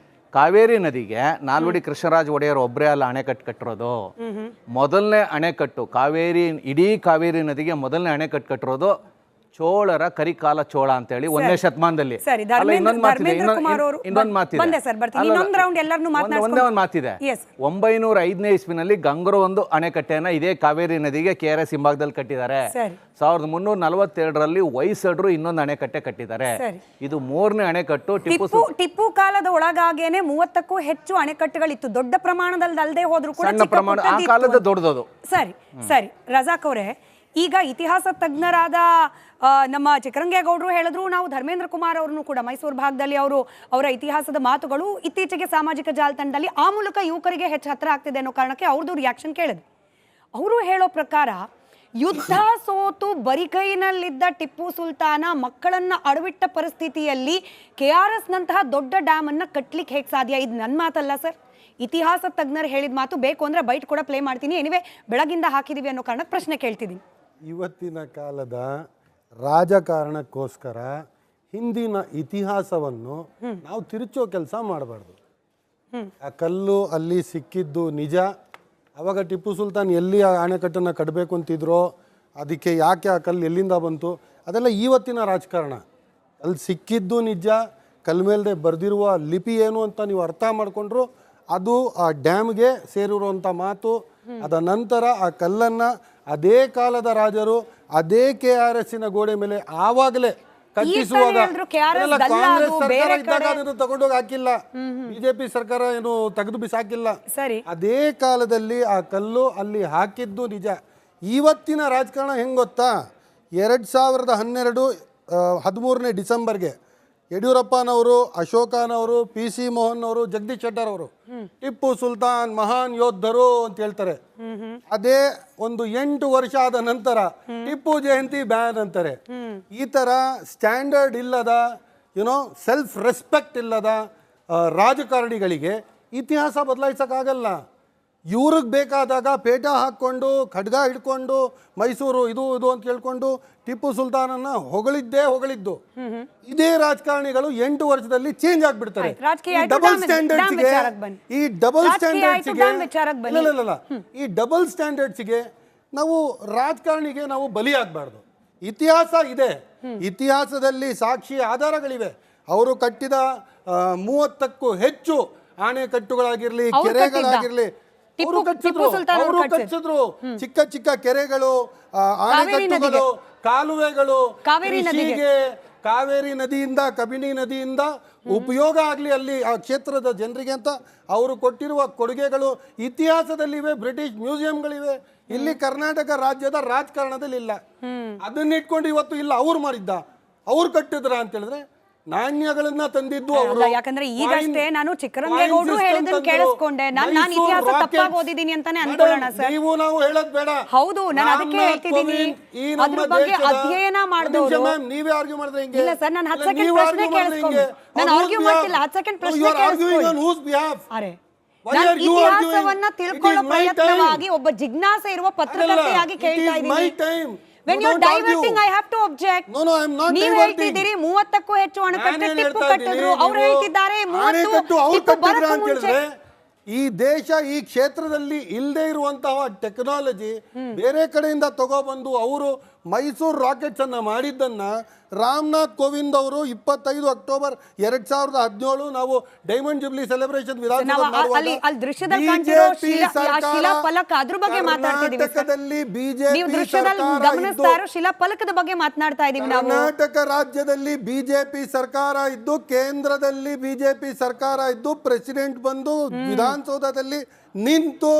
ಕಾವೇರಿ ನದಿಗೆ ನಾಲ್ವಡಿ ಕೃಷ್ಣರಾಜ ಒಡೆಯರ್ ಒಬ್ಬರೇ ಅಲ್ಲ ಅಣೆಕಟ್ಟು ಕಟ್ಟಿರೋದು. ಮೊದಲನೇ ಅಣೆಕಟ್ಟು ಕಾವೇರಿ, ಇಡೀ ಕಾವೇರಿ ನದಿಗೆ ಮೊದಲನೇ ಅಣೆಕಟ್ಟು ಕಟ್ಟಿರೋದು ಚೋಳರ ಕರಿಕಾಲ ಚೋಳ ಅಂತೇಳಿ 1ನೇ ಶತಮಾನದಲ್ಲಿ. ಇನ್ನೊಂದು ಮಾತಿದೆ, 905ನೇ ಇಸ್ವಿನಲ್ಲಿ ಗಂಗರು ಒಂದು ಅಣೆಕಟ್ಟೆನ ಇದೇ ಕಾವೇರಿ ನದಿಗೆ KRS ಹಿಂಭಾಗದಲ್ಲಿ ಕಟ್ಟಿದ್ದಾರೆ. 1342ರಲ್ಲಿ ಹೊಯ್ಸಳರು ಇನ್ನೊಂದು ಅಣೆಕಟ್ಟೆ ಕಟ್ಟಿದ್ದಾರೆ. ಇದು 3ನೇ ಅಣೆಕಟ್ಟು. ಟಿಪ್ಪು ಕಾಲದ ಒಳಗಾಗೇನೆ 30ಕ್ಕೂ ಹೆಚ್ಚು ಅಣೆಕಟ್ಟುಗಳಿತ್ತು, ದೊಡ್ಡ ಪ್ರಮಾಣದಲ್ಲಿ ಅಲ್ಲದೆ ಹೋದ್ರು ಕೂಡ ಸಣ್ಣ ಪ್ರಮಾಣ, ಆ ಕಾಲದ ದೊಡ್ಡದು. ಸರಿ ರಜಾಕ್ ಅವರೇ, ಈಗ ಇತಿಹಾಸ ತಜ್ಞರಾದ ನಮ್ಮ ಚಿಕ್ಕರಂಗೇಗೌಡರು ಹೇಳಿದ್ರು, ನಾವು ಧರ್ಮೇಂದ್ರ ಕುಮಾರ್ ಅವ್ರನ್ನು ಕೂಡ ಮೈಸೂರು ಭಾಗದಲ್ಲಿ ಅವರ ಇತಿಹಾಸದ ಮಾತುಗಳು ಇತ್ತೀಚೆಗೆ ಸಾಮಾಜಿಕ ಜಾಲತಾಣದಲ್ಲಿ ಆ ಮೂಲಕ ಯುವಕರಿಗೆ ಹೆಚ್ಚು ಹತ್ರ ಆಗ್ತಿದೆ ಅನ್ನೋ ಕಾರಣಕ್ಕೆ ಅವ್ರದ್ದು ರಿಯಾಕ್ಷನ್ ಕೇಳಿದ್ವಿ. ಅವರು ಹೇಳೋ ಪ್ರಕಾರ, ಯುದ್ಧ ಸೋತು ಬರಿಕೈನಲ್ಲಿದ್ದ ಟಿಪ್ಪು ಸುಲ್ತಾನ ಮಕ್ಕಳನ್ನ ಅಡವಿಟ್ಟ ಪರಿಸ್ಥಿತಿಯಲ್ಲಿ KRS ನಂತಹ ದೊಡ್ಡ ಡ್ಯಾಮ್ ಅನ್ನ ಕಟ್ಲಿಕ್ಕೆ ಹೇಗೆ ಸಾಧ್ಯ? ಇದು ನನ್ನ ಮಾತಲ್ಲ ಸರ್, ಇತಿಹಾಸ ತಜ್ಞರು ಹೇಳಿದ ಮಾತು. ಬೇಕು ಅಂದ್ರೆ ಬೈಟ್ ಕೂಡ ಪ್ಲೇ ಮಾಡ್ತೀನಿ. ಎನಿವೆ, ಬೆಳಗಿಂದ ಹಾಕಿದೀವಿ ಅನ್ನೋ ಕಾರಣಕ್ಕೆ ಪ್ರಶ್ನೆ ಕೇಳ್ತಿದ್ದೀನಿ. ಇವತ್ತಿನ ಕಾಲದ ರಾಜಕಾರಣಕ್ಕೋಸ್ಕರ ಹಿಂದಿನ ಇತಿಹಾಸವನ್ನು ನಾವು ತಿರುಚೋ ಕೆಲಸ ಮಾಡಬಾರ್ದು. ಆ ಕಲ್ಲು ಅಲ್ಲಿ ಸಿಕ್ಕಿದ್ದು ನಿಜ. ಅವಾಗ ಟಿಪ್ಪು ಸುಲ್ತಾನ್ ಎಲ್ಲಿ ಆ ಅಣೆಕಟ್ಟನ್ನು ಕಟ್ಟಬೇಕು ಅಂತಿದ್ರೋ, ಅದಕ್ಕೆ ಯಾಕೆ ಆ ಕಲ್ಲು ಎಲ್ಲಿಂದ ಬಂತು, ಅದೆಲ್ಲ ಇವತ್ತಿನ ರಾಜಕಾರಣ. ಅಲ್ಲಿ ಸಿಕ್ಕಿದ್ದು ನಿಜ. ಕಲ್ ಮೇಲ್ದೆ ಬರೆದಿರುವ ಲಿಪಿ ಏನು ಅಂತ ನೀವು ಅರ್ಥ ಮಾಡಿಕೊಂಡ್ರು ಅದು ಆ ಡ್ಯಾಮ್ಗೆ ಸೇರಿರುವಂಥ ಮಾತು. ಅದ ನಂತರ ಆ ಕಲ್ಲನ್ನು ಅದೇ ಕಾಲದ ರಾಜರು ಅದೇ KRSನ ಗೋಡೆ ಮೇಲೆ ಆವಾಗಲೇ ಕಟ್ಟಿಸುವಾಗ, ಕಾಂಗ್ರೆಸ್ ಸರ್ಕಾರ ಇದ್ದಾಗ ಅದನ್ನು ತಗೊಂಡೋಗಿ ಹಾಕಿಲ್ಲ, BJP ಸರ್ಕಾರ ಏನು ತೆಗೆದು ಬಿಸಾಕಿಲ್ಲ. ಅದೇ ಕಾಲದಲ್ಲಿ ಆ ಕಲ್ಲು ಅಲ್ಲಿ ಹಾಕಿದ್ದು ನಿಜ. ಇವತ್ತಿನ ರಾಜಕಾರಣ ಹೆಂಗೆ ಗೊತ್ತಾ? 2012 13ನೇ ಡಿಸೆಂಬರ್ಗೆ ಯಡಿಯೂರಪ್ಪನವರು, ಅಶೋಕನವರು, PC ಮೋಹನ್ ಅವರು, ಜಗದೀಶ್ ಶೆಟ್ಟರ್ ಅವರು ಟಿಪ್ಪು ಸುಲ್ತಾನ್ ಮಹಾನ್ ಯೋಧರು ಅಂತ ಹೇಳ್ತಾರೆ. ಅದೇ ಒಂದು 8 ವರ್ಷ ಆದ ನಂತರ ಟಿಪ್ಪು ಜಯಂತಿ ಬ್ಯಾನ್ ಅಂತಾರೆ. ಈ ತರ ಸ್ಟ್ಯಾಂಡರ್ಡ್ ಇಲ್ಲದ, ಸೆಲ್ಫ್ ರೆಸ್ಪೆಕ್ಟ್ ಇಲ್ಲದ ರಾಜಕಾರಣಿಗಳಿಗೆ ಇತಿಹಾಸ ಬದಲಾಯಿಸಕ್ಕಾಗಲ್ಲ. ಇವ್ರಿಗೆ ಬೇಕಾದಾಗ ಪೇಟ ಹಾಕ್ಕೊಂಡು ಖಡ್ಗ ಹಿಡ್ಕೊಂಡು ಮೈಸೂರು ಇದು ಅಂತ ಹೇಳ್ಕೊಂಡು ಟಿಪ್ಪು ಸುಲ್ತಾನನ್ನ ಹೊಗಳಿದ್ದು. ಇದೇ ರಾಜಕಾರಣಿಗಳು 8 ವರ್ಷದಲ್ಲಿ ಚೇಂಜ್ ಆಗ್ಬಿಡ್ತಾರೆ. ಈ ಡಬಲ್ ಸ್ಟ್ಯಾಂಡರ್ಡ್ಸ್ಗೆ ನಾವು ರಾಜಕಾರಣಿಗೆ ನಾವು ಬಲಿಯಾಗಬಾರ್ದು. ಇತಿಹಾಸ ಇದೆ, ಇತಿಹಾಸದಲ್ಲಿ ಸಾಕ್ಷಿ ಆಧಾರಗಳಿವೆ. ಅವರು ಕಟ್ಟಿದ 30ಕ್ಕೂ ಹೆಚ್ಚು ಅಣೆಕಟ್ಟುಗಳಾಗಿರ್ಲಿ, ಕೆರೆಗಳಾಗಿರ್ಲಿ, ಅವರು ಕಟ್ಟಿಸಿದ್ರು. ಚಿಕ್ಕ ಚಿಕ್ಕ ಕೆರೆಗಳು, ಅಣೆಕಟ್ಟುಗಳು, ಕಾಲುವೆಗಳು, ಕೃಷಿಗೆ ಕಾವೇರಿ ನದಿಯಿಂದ, ಕಬಿನಿ ನದಿಯಿಂದ ಉಪಯೋಗ ಆಗಲಿ ಅಲ್ಲಿ ಆ ಕ್ಷೇತ್ರದ ಜನರಿಗೆ ಅಂತ ಅವರು ಕೊಟ್ಟಿರುವ ಕೊಡುಗೆಗಳು ಇತಿಹಾಸದಲ್ಲಿವೆ. ಬ್ರಿಟಿಷ್ ಮ್ಯೂಸಿಯಂಗಳಿವೆ. ಇಲ್ಲಿ ಕರ್ನಾಟಕ ರಾಜ್ಯದ ರಾಜಕಾರಣದಲ್ಲಿ ಇಲ್ಲ. ಅದನ್ನ ಇಟ್ಕೊಂಡು ಇವತ್ತು ಇಲ್ಲ ಅವ್ರು ಮಾಡಿದ್ದ, ಅವ್ರು ಕಟ್ಟಿದ್ರ ಅಂತ ಹೇಳಿದ್ರೆ ನಾಣ್ಯಗಳನ್ನ ತಂದಿದ್ದು ಅವರು. ಯಾಕಂದ್ರೆ ಈಗಷ್ಟೇ ನಾನು ಚಿಕ್ಕರಂಗೇಗೌಡರು ಹೇಳಿದ್ದನ್ನು ಕೇಳಿಸ್ಕೊಂಡೆ. ನಾನು ಇತಿಹಾಸ ತಪ್ಪಾಗಿ ಓದಿದ್ದೀನಿ ಅಂತಾನೆ ಅನ್ಕೊಳ್ಳೋಣ ಸರ್. ನೀವು ನಾವು ಹೇಳೋದು ಬೇಡ. ಹೌದು, ನಾನು ಅದಕ್ಕೆ ಹೇಳ್ತಿದ್ದೀನಿ, ಅದ್ರ ಬಗ್ಗೆ ಅಧ್ಯಯನ ಮಾಡಿದವರು. ನೀವೇ ಆರ್ಗ್ಯೂ ಮಾಡಿದ್ರೆ ಹಿಂಗೆ? ಇಲ್ಲ ಸರ್, ನಾನು 10 ಸೆಕೆಂಡ್ ಪ್ರಶ್ನೆ ಕೇಳಿಸ್ಕೊಂಡೆ. ನಾನು ಆರ್ಗ್ಯೂ ಮಾಡ್ತಿಲ್ಲ, 10 ಸೆಕೆಂಡ್ ಪ್ರಶ್ನೆ ಕೇಳಿಸ್ಕೊಂಡೆ. ಅರೆ, ನಾನು ಇತಿಹಾಸವನ್ನ ತಿಳ್ಕೊಳ್ಳೋ ಪ್ರಯತ್ನವಾಗಿ ಒಬ್ಬ ಜಿಜ್ಞಾಸೆ ಇರುವ ಪತ್ರಕರ್ತೆಯಾಗಿ ಕೇಳ್ತಾ ಇದ್ದೀನಿ. When you're diverting, I have to object. No, I'm not diverting. ನೀವು ಹೇಳ್ತಿದ್ದೀರಿ 30ಕ್ಕೂ ಹೆಚ್ಚು ಅಣೆಕಟ್ಟು ಟಿಪ್ಪು ಕಟ್ಟಿದ್ರು, ಅವ್ರು ಹೇಳ್ತಿದ್ದಾರೆ 30 ಟಿಪ್ಪು ಬರಕ್ಕೂ ಮುಂಚೆ. ಈ ದೇಶ ಈ ಕ್ಷೇತ್ರದಲ್ಲಿ ಇಲ್ಲದೆ ಇರುವಂತಹ ಟೆಕ್ನಾಲಜಿ ಬೇರೆ ಕಡೆಯಿಂದ ತಗೊಬಂದು ಅವರು ಮೈಸೂರು ರಾಕೆಟ್ಸ್ ಅನ್ನ ಮಾಡಿದ್ದನ್ನ ರಾಮನಾಥ್ ಕೋವಿಂದ್ ಅವರು 25 ಅಕ್ಟೋಬರ್ 2017 ನಾವು ಡೈಮಂಡ್ ಜುಬ್ಲಿ ಸೆಲೆಬ್ರೇಷನ್ ನಾವು ಅಲ್ಲಿ ದೃಶ್ಯದಲ್ಲಿ ಕಾಣ್ತಿರೋ ಶಿಲಾಫಲಕ ಅದ್ರ ಬಗ್ಗೆ ಮಾತಾಡ್ತಿದ್ದೀವಿ. ಕರ್ನಾಟಕದಲ್ಲಿ ಬಿಜೆಪಿ ನೀವು ದೃಶ್ಯದಲ್ಲಿ ಗಮನಿಸ್ತಾ ಇರೋ ಶಿಲಾಫಲಕದ ಬಗ್ಗೆ ಮಾತನಾಡ್ತಾ ಇದೀವಿ ನಾವು. ಕರ್ನಾಟಕ ರಾಜ್ಯದಲ್ಲಿ ಬಿಜೆಪಿ ಸರ್ಕಾರ ಇದ್ದು, ಕೇಂದ್ರದಲ್ಲಿ ಬಿಜೆಪಿ ಸರ್ಕಾರ ಇದ್ದು, ಪ್ರೆಸಿಡೆಂಟ್ ಬಂದು ವಿಧಾನಸೌಧದಲ್ಲಿ ನಿಂತು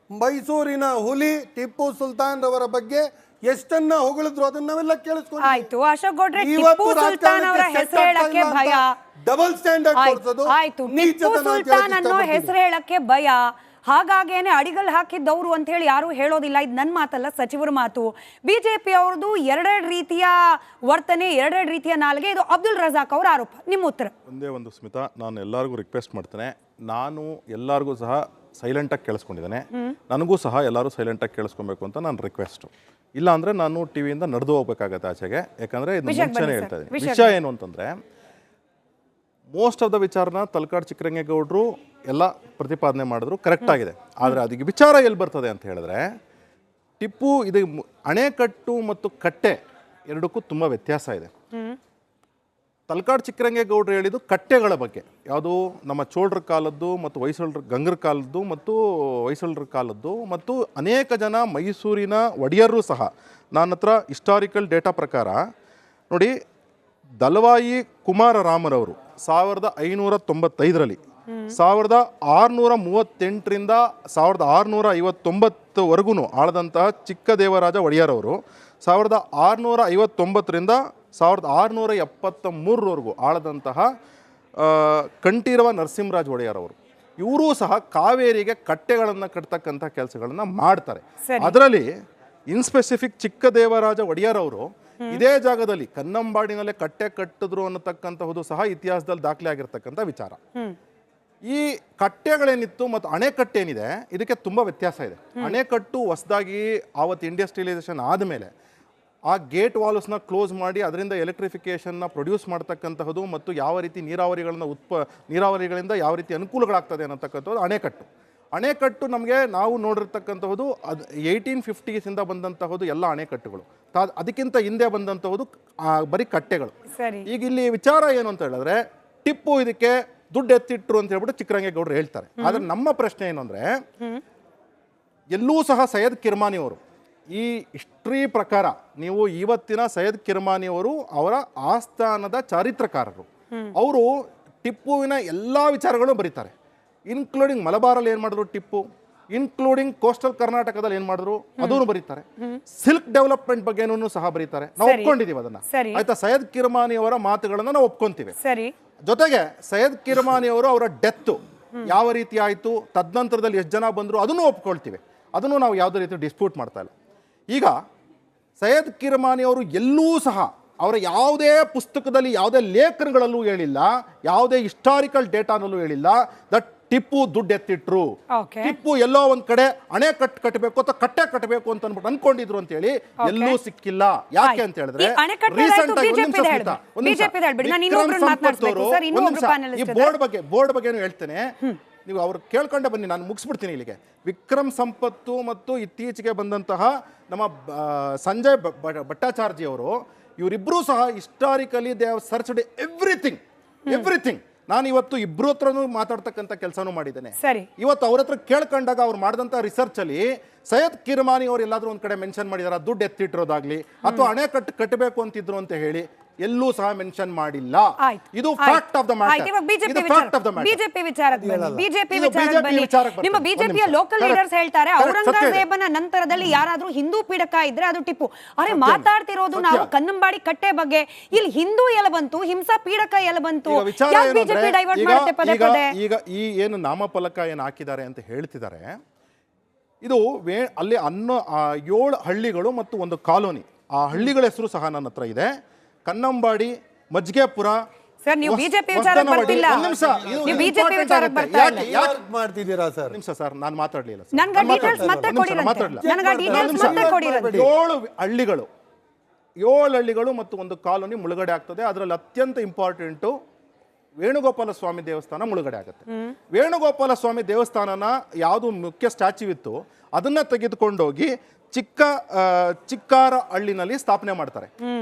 ಮೈಸೂರಿನ ಹುಲಿ ಟಿಪ್ಪು ಸುಲ್ತಾನ್ ರವರ ಬಗ್ಗೆ ಎಷ್ಟನ್ನ ಹೊಗಳಿದ್ರು ಅದನ್ನ ನಾವೆಲ್ಲ ಕೇಳಿಸ್ಕೊಂಡು. ಆಯ್ತು ಅಶೋಕ್ ಗೌಡ್ರೆ, ಟಿಪ್ಪು ಸುಲ್ತಾನ್ ಅವರ ಹೆಸರು ಹೇಳಕ್ಕೆ ಭಯ, ಡಬಲ್ ಸ್ಟ್ಯಾಂಡರ್ಡ್ ತೋರಿಸೋದು. ಆಯ್ತು ಟಿಪ್ಪು ಸುಲ್ತಾನ್ ಅನ್ನೋ ಹೆಸರು ಹೇಳಕ್ಕೆ ಭಯ, ಹಾಗಾಗೇನೆ ಅಡಿಗಲ್ ಹಾಕಿದ್ದವರು ಅಂತ ಹೇಳಿ ಯಾರು ಹೇಳೋದಿಲ್ಲ. ಇದು ನನ್ನ ಮಾತಲ್ಲ, ಸಚಿವರ ಮಾತು. ಬಿಜೆಪಿ ಅವ್ರದ್ದು ಎರಡೆರಡು ರೀತಿಯ ವರ್ತನೆ, ಎರಡೆರಡು ರೀತಿಯ ನಾಲ್ಗೆ. ಇದು ಅಬ್ದುಲ್ ರಜಾಕ್ ಅವರ ಆರೋಪ. ನಿಮ್ಮ ಉತ್ತರ? ಒಂದೇ ಒಂದು ಸ್ಮಿತಾ, ನಾನು ಎಲ್ಲರಿಗೂ ರಿಕ್ವೆಸ್ಟ್ ಮಾಡ್ತೇನೆ, ನಾನು ಎಲ್ಲರಿಗೂ ಸಹ ಸೈಲೆಂಟಾಗಿ ಕೇಳಿಸ್ಕೊಂಡಿದ್ದೇನೆ, ನನಗೂ ಸಹ ಎಲ್ಲರೂ ಸೈಲೆಂಟಾಗಿ ಕೇಳಿಸ್ಕೊಬೇಕು ಅಂತ ನಾನು ರಿಕ್ವೆಸ್ಟು. ಇಲ್ಲ ಅಂದರೆ ನಾನು ಟಿವಿಯಿಂದ ನಡೆದು ಹೋಗ್ಬೇಕಾಗತ್ತೆ ಆಚೆಗೆ. ಯಾಕಂದರೆ ಇದು ಮುಂಚೆನೇ ಹೇಳ್ತಾ ಇದ್ದೀನಿ. ವಿಷಯ ಏನು ಅಂತಂದರೆ, ಮೋಸ್ಟ್ ಆಫ್ ದ ವಿಚಾರನ ತಲಕಾಡು ಚಿಕ್ಕರಂಗೇಗೌಡರು ಎಲ್ಲ ಪ್ರತಿಪಾದನೆ ಮಾಡಿದ್ರು, ಕರೆಕ್ಟ್ ಆಗಿದೆ. ಆದರೆ ಅದಕ್ಕೆ ವಿಚಾರ ಎಲ್ಲಿ ಬರ್ತದೆ ಅಂತ ಹೇಳಿದ್ರೆ, ಟಿಪ್ಪು ಇದು ಅಣೆಕಟ್ಟು ಮತ್ತು ಕಟ್ಟೆ ಎರಡಕ್ಕೂ ತುಂಬ ವ್ಯತ್ಯಾಸ ಇದೆ. ತಲಕಾಡು ಚಿಕ್ಕರಂಗೇಗೌಡರು ಹೇಳಿದ್ದು ಕಟ್ಟೆಗಳ ಬಗ್ಗೆ, ಯಾವುದು ನಮ್ಮ ಚೋಳರ ಕಾಲದ್ದು ಮತ್ತು ಹೊಯ್ಸಳರ ಗಂಗರ ಕಾಲದ್ದು ಮತ್ತು ಹೊಯ್ಸಳರ ಕಾಲದ್ದು, ಮತ್ತು ಅನೇಕ ಜನ ಮೈಸೂರಿನ ಒಡೆಯರು ಸಹ. ನನ್ನ ಹತ್ರ ಹಿಸ್ಟಾರಿಕಲ್ ಡೇಟಾ ಪ್ರಕಾರ ನೋಡಿ, ದಲವಾಯಿ ಕುಮಾರರಾಮರವರು 1595ರಲ್ಲಿ 1638ರಿಂದ 1659ವರೆಗೂ ಆಳದಂತಹ ಚಿಕ್ಕದೇವರಾಜ ಒಡೆಯರವರು 1659ರಿಂದ 1673ವರೆಗೂ ಆಳದಂತಹ ಕಂಠೀರವ ನರಸಿಂಹರಾಜ ಒಡೆಯರವರು, ಇವರೂ ಸಹ ಕಾವೇರಿಗೆ ಕಟ್ಟೆಗಳನ್ನು ಕಟ್ತಕ್ಕಂಥ ಕೆಲಸಗಳನ್ನು ಮಾಡ್ತಾರೆ. ಅದರಲ್ಲಿ ಇನ್ಸ್ಪೆಸಿಫಿಕ್ ಚಿಕ್ಕದೇವರಾಜ ಒಡೆಯರವರು ಇದೇ ಜಾಗದಲ್ಲಿ ಕನ್ನಂಬಾಡಿನಲ್ಲೇ ಕಟ್ಟೆ ಕಟ್ಟಿದ್ರು ಅನ್ನತಕ್ಕಂತಹದ್ದು ಸಹ ಇತಿಹಾಸದಲ್ಲಿ ದಾಖಲೆ ಆಗಿರ್ತಕ್ಕಂಥ ವಿಚಾರ. ಈ ಕಟ್ಟೆಗಳೇನಿತ್ತು ಮತ್ತು ಅಣೆಕಟ್ಟೇನಿದೆ, ಇದಕ್ಕೆ ತುಂಬ ವ್ಯತ್ಯಾಸ ಇದೆ. ಅಣೆಕಟ್ಟು ಹೊಸದಾಗಿ ಆವತ್ತು ಇಂಡಸ್ಟ್ರಿಯಲೈಸೇಷನ್ ಆದಮೇಲೆ ಆ ಗೇಟ್ ವಾಲ್ಸ್ನ ಕ್ಲೋಸ್ ಮಾಡಿ ಅದರಿಂದ ಎಲೆಕ್ಟ್ರಿಫಿಕೇಷನ್ನ ಪ್ರೊಡ್ಯೂಸ್ ಮಾಡ್ತಕ್ಕಂತಹದ್ದು ಮತ್ತು ಯಾವ ರೀತಿ ನೀರಾವರಿಗಳಿಂದ ಯಾವ ರೀತಿ ಅನುಕೂಲಗಳಾಗ್ತದೆ ಅನ್ನತಕ್ಕಂಥದ್ದು ಅಣೆಕಟ್ಟು. ಅಣೆಕಟ್ಟು ನಮಗೆ ನಾವು ನೋಡಿರ್ತಕ್ಕಂತಹದ್ದು ಅದು 1850s ಬಂದಂತಹದ್ದು ಎಲ್ಲ ಅಣೆಕಟ್ಟುಗಳು. ಅದಕ್ಕಿಂತ ಹಿಂದೆ ಬಂದಂತಹದ್ದು ಬರೀ ಕಟ್ಟೆಗಳು. ಈಗ ಇಲ್ಲಿ ವಿಚಾರ ಏನು ಅಂತ ಹೇಳಿದ್ರೆ, ಟಿಪ್ಪು ಇದಕ್ಕೆ ದುಡ್ಡು ಎತ್ತಿಟ್ರು ಅಂತ ಹೇಳ್ಬಿಟ್ಟು ಚಿಕ್ಕರಂಗೇಗೌಡರು ಹೇಳ್ತಾರೆ. ಆದ್ರೆ ನಮ್ಮ ಪ್ರಶ್ನೆ ಏನು ಅಂದ್ರೆ, ಎಲ್ಲೂ ಸಹ ಸೈಯದ್ ಕಿರ್ಮಾನಿ ಅವರು ಈ ಹಿಸ್ಟ್ರಿ ಪ್ರಕಾರ ನೀವು ಇವತ್ತಿನ ಸೈಯದ್ ಕಿರ್ಮಾನಿ ಅವರು ಅವರ ಆಸ್ಥಾನದ ಚಾರಿತ್ರಕಾರರು. ಅವರು ಟಿಪ್ಪುವಿನ ಎಲ್ಲ ವಿಚಾರಗಳು ಬರೀತಾರೆ, ಇನ್ಕ್ಲೂಡಿಂಗ್ ಮಲಬಾರಲ್ಲಿ ಏನು ಮಾಡಿದ್ರು ಟಿಪ್ಪು, ಇನ್ಕ್ಲೂಡಿಂಗ್ ಕೋಸ್ಟಲ್ ಕರ್ನಾಟಕದಲ್ಲಿ ಏನು ಮಾಡಿದ್ರು ಅದನ್ನು ಬರೀತಾರೆ, ಸಿಲ್ಕ್ ಡೆವಲಪ್ಮೆಂಟ್ ಬಗ್ಗೆನೂ ಸಹ ಬರೀತಾರೆ. ನಾವು ಒಪ್ಕೊಂಡಿದೀವಿ ಅದನ್ನ, ಆಯ್ತಾ. ಸೈಯದ್ ಕಿರ್ಮಾನಿ ಅವರ ಮಾತುಗಳನ್ನ ನಾವು ಒಪ್ಕೊಂತೀವಿ. ಜೊತೆಗೆ ಸೈಯದ್ ಕಿರ್ಮಾನಿ ಅವರು ಅವರ ಡೆತ್ ಯಾವ ರೀತಿ ಆಯಿತು, ತದನಂತರದಲ್ಲಿ ಎಷ್ಟು ಜನ ಬಂದರು ಅದನ್ನು ಒಪ್ಕೊಳ್ತೀವಿ. ಅದನ್ನು ನಾವು ಯಾವುದೇ ರೀತಿ ಡಿಸ್ಪ್ಯೂಟ್ ಮಾಡ್ತಾ ಇಲ್ಲ. ಈಗ ಸೈಯದ್ ಕಿರ್ಮಾನಿ ಅವರು ಎಲ್ಲೂ ಸಹ ಅವರ ಯಾವುದೇ ಪುಸ್ತಕದಲ್ಲಿ ಯಾವುದೇ ಲೇಖನಗಳಲ್ಲೂ ಹೇಳಿಲ್ಲ, ಯಾವುದೇ ಹಿಸ್ಟಾರಿಕಲ್ ಡೇಟಾನಲ್ಲೂ ಹೇಳಿಲ್ಲ ದಟ್ ಟಿಪ್ಪು ದುಡ್ಡು ಎತ್ತಿಟ್ರು, ಟಿಪ್ಪು ಎಲ್ಲೋ ಒಂದ್ ಕಡೆ ಅಣೆ ಕಟ್ಟಬೇಕು ಅಥವಾ ಕಟ್ಟೆ ಕಟ್ಟಬೇಕು ಅಂತ ಅನ್ಬಿಟ್ಟು ಅನ್ಕೊಂಡಿದ್ರು ಅಂತ ಹೇಳಿ ಎಲ್ಲೂ ಸಿಕ್ಕಿಲ್ಲ. ಯಾಕೆ ಅಂತ ಹೇಳಿದ್ರೆ, ಈ ಬೋರ್ಡ್ ಬಗ್ಗೆ ಹೇಳ್ತೇನೆ, ನೀವು ಅವ್ರು ಕೇಳ್ಕೊಂಡೆ ಬನ್ನಿ, ನಾನು ಮುಗಿಸ್ಬಿಡ್ತೀನಿ ಇಲ್ಲಿಗೆ. ವಿಕ್ರಮ್ ಸಂಪತ್ತು ಮತ್ತು ಇತ್ತೀಚೆಗೆ ಬಂದಂತಹ ನಮ್ಮ ಸಂಜಯ್ ಭಟ್ಟಾಚಾರ್ಜಿ ಅವರು, ಇವರಿಬ್ಬರೂ ಸಹ historically they have searched everything. ನಾನು ಇವತ್ತು ಇಬ್ರು ಹತ್ರನೂ ಮಾತಾಡ್ತಕ್ಕಂಥ ಕೆಲಸನೂ ಮಾಡಿದ್ದೇನೆ. ಇವತ್ತು ಅವ್ರ ಹತ್ರ ಕೇಳ್ಕೊಂಡಾಗ ಅವ್ರು ಮಾಡಿದಂಥ ರಿಸರ್ಚ್ ಅಲ್ಲಿ ಸೈಯದ್ ಕಿರ್ಮಾನಿ ಅವ್ರು ಎಲ್ಲಾದ್ರೂ ಒಂದ್ ಕಡೆ ಮೆನ್ಷನ್ ಮಾಡಿದಾರ ದುಡ್ಡು ಎತ್ತಿಟ್ಟಿರೋದಾಗ್ಲಿ ಅಥವಾ ಅಣೆ ಕಟ್ಟಬೇಕು ಅಂತಿದ್ರು ಅಂತ ಹೇಳಿ ಎಲ್ಲೂ ಸಹ ಮೆನ್ಷನ್ ಮಾಡಿಲ್ಲ. ಇದು fact of the matter. BJP ವಿಚಾರಕ್ಕೆ ನಿಮ್ಮ ಬಿಜೆಪಿಯ ಲೋಕಲ್ ಲೀಡರ್ಸ್ ಹೇಳ್ತಾರೆ, ಔರಂಗಜೇಬನ ನಂತರದಲ್ಲಿ ಯಾರಾದ್ರೂ ಹಿಂದೂ ಪೀಡಕ ಇದ್ರೆ ಅದು ಟಿಪ್ಪು. ಅರೆ ಮಾತಾಡ್ತಿರೋದು ನಾವು ಕನ್ನಂಬಾಡಿ ಕಟ್ಟೆ ಬಗ್ಗೆ, ಇಲ್ಲಿ ಹಿಂದೂ ಎಲ್ಲ ಬಂತು, ಹಿಂಸಾ ಪೀಡಕ ಎಲ್ಲ ಬಂತು. ಈಗ ಈ ಏನು ನಾಮಫಲಕ ಏನು ಹಾಕಿದ್ದಾರೆ ಅಂತ ಹೇಳ್ತಿದ್ದಾರೆ, ಇದು ಅಲ್ಲಿ 7 ಹಳ್ಳಿಗಳು ಮತ್ತು ಒಂದು ಕಾಲೋನಿ, ಆ ಹಳ್ಳಿಗಳ ಹೆಸರು ಸಹ ನನ್ನ ಹತ್ರ ಇದೆ. ಕನ್ನಂಬಾಡಿ, ಮಜ್ಗೆಪುರ. ಸರ್ ನೀವು ಬಿಜೆಪಿ ವಿಚಾರಕ್ಕೆ ಬರ್ತಿಲ್ಲ, ನೀವು ಬಿಜೆಪಿ ವಿಚಾರಕ್ಕೆ ಬರ್ತಾ ಇಲ್ಲ. ಯಾಕೆ ಮಾಡ್ತಿದ್ದೀರಾ ಸರ್? ನಿಮಿಷ ಸರ್, ನಾನು ಮಾತಾಡಲಿಲ್ಲ. ನನಗೆ ಡೀಟೇಲ್ಸ್ ಮತ್ತೆ ಕೊಡಿ, ನನಗೆ ಡೀಟೇಲ್ಸ್ ಮತ್ತೆ ಕೊಡಿ. 7 ಹಳ್ಳಿಗಳು ಮತ್ತು ಒಂದು ಕಾಲೋನಿ ಮುಳುಗಡೆ ಆಗ್ತದೆ. ಅದರಲ್ಲಿ ಅತ್ಯಂತ ಇಂಪಾರ್ಟೆಂಟು ವೇಣುಗೋಪಾಲ ಸ್ವಾಮಿ ದೇವಸ್ಥಾನ ಮುಳುಗಡೆ ಆಗುತ್ತೆ. ವೇಣುಗೋಪಾಲ ಸ್ವಾಮಿ ದೇವಸ್ಥಾನನ ಯಾವುದು ಮುಖ್ಯ ಸ್ಟ್ಯಾಚ್ಯೂ ಇತ್ತು ಅದನ್ನ ತೆಗೆದುಕೊಂಡೋಗಿ ಚಿಕ್ಕಾರ ಹಳ್ಳಿನಲ್ಲಿ ಸ್ಥಾಪನೆ ಮಾಡ್ತಾರೆ.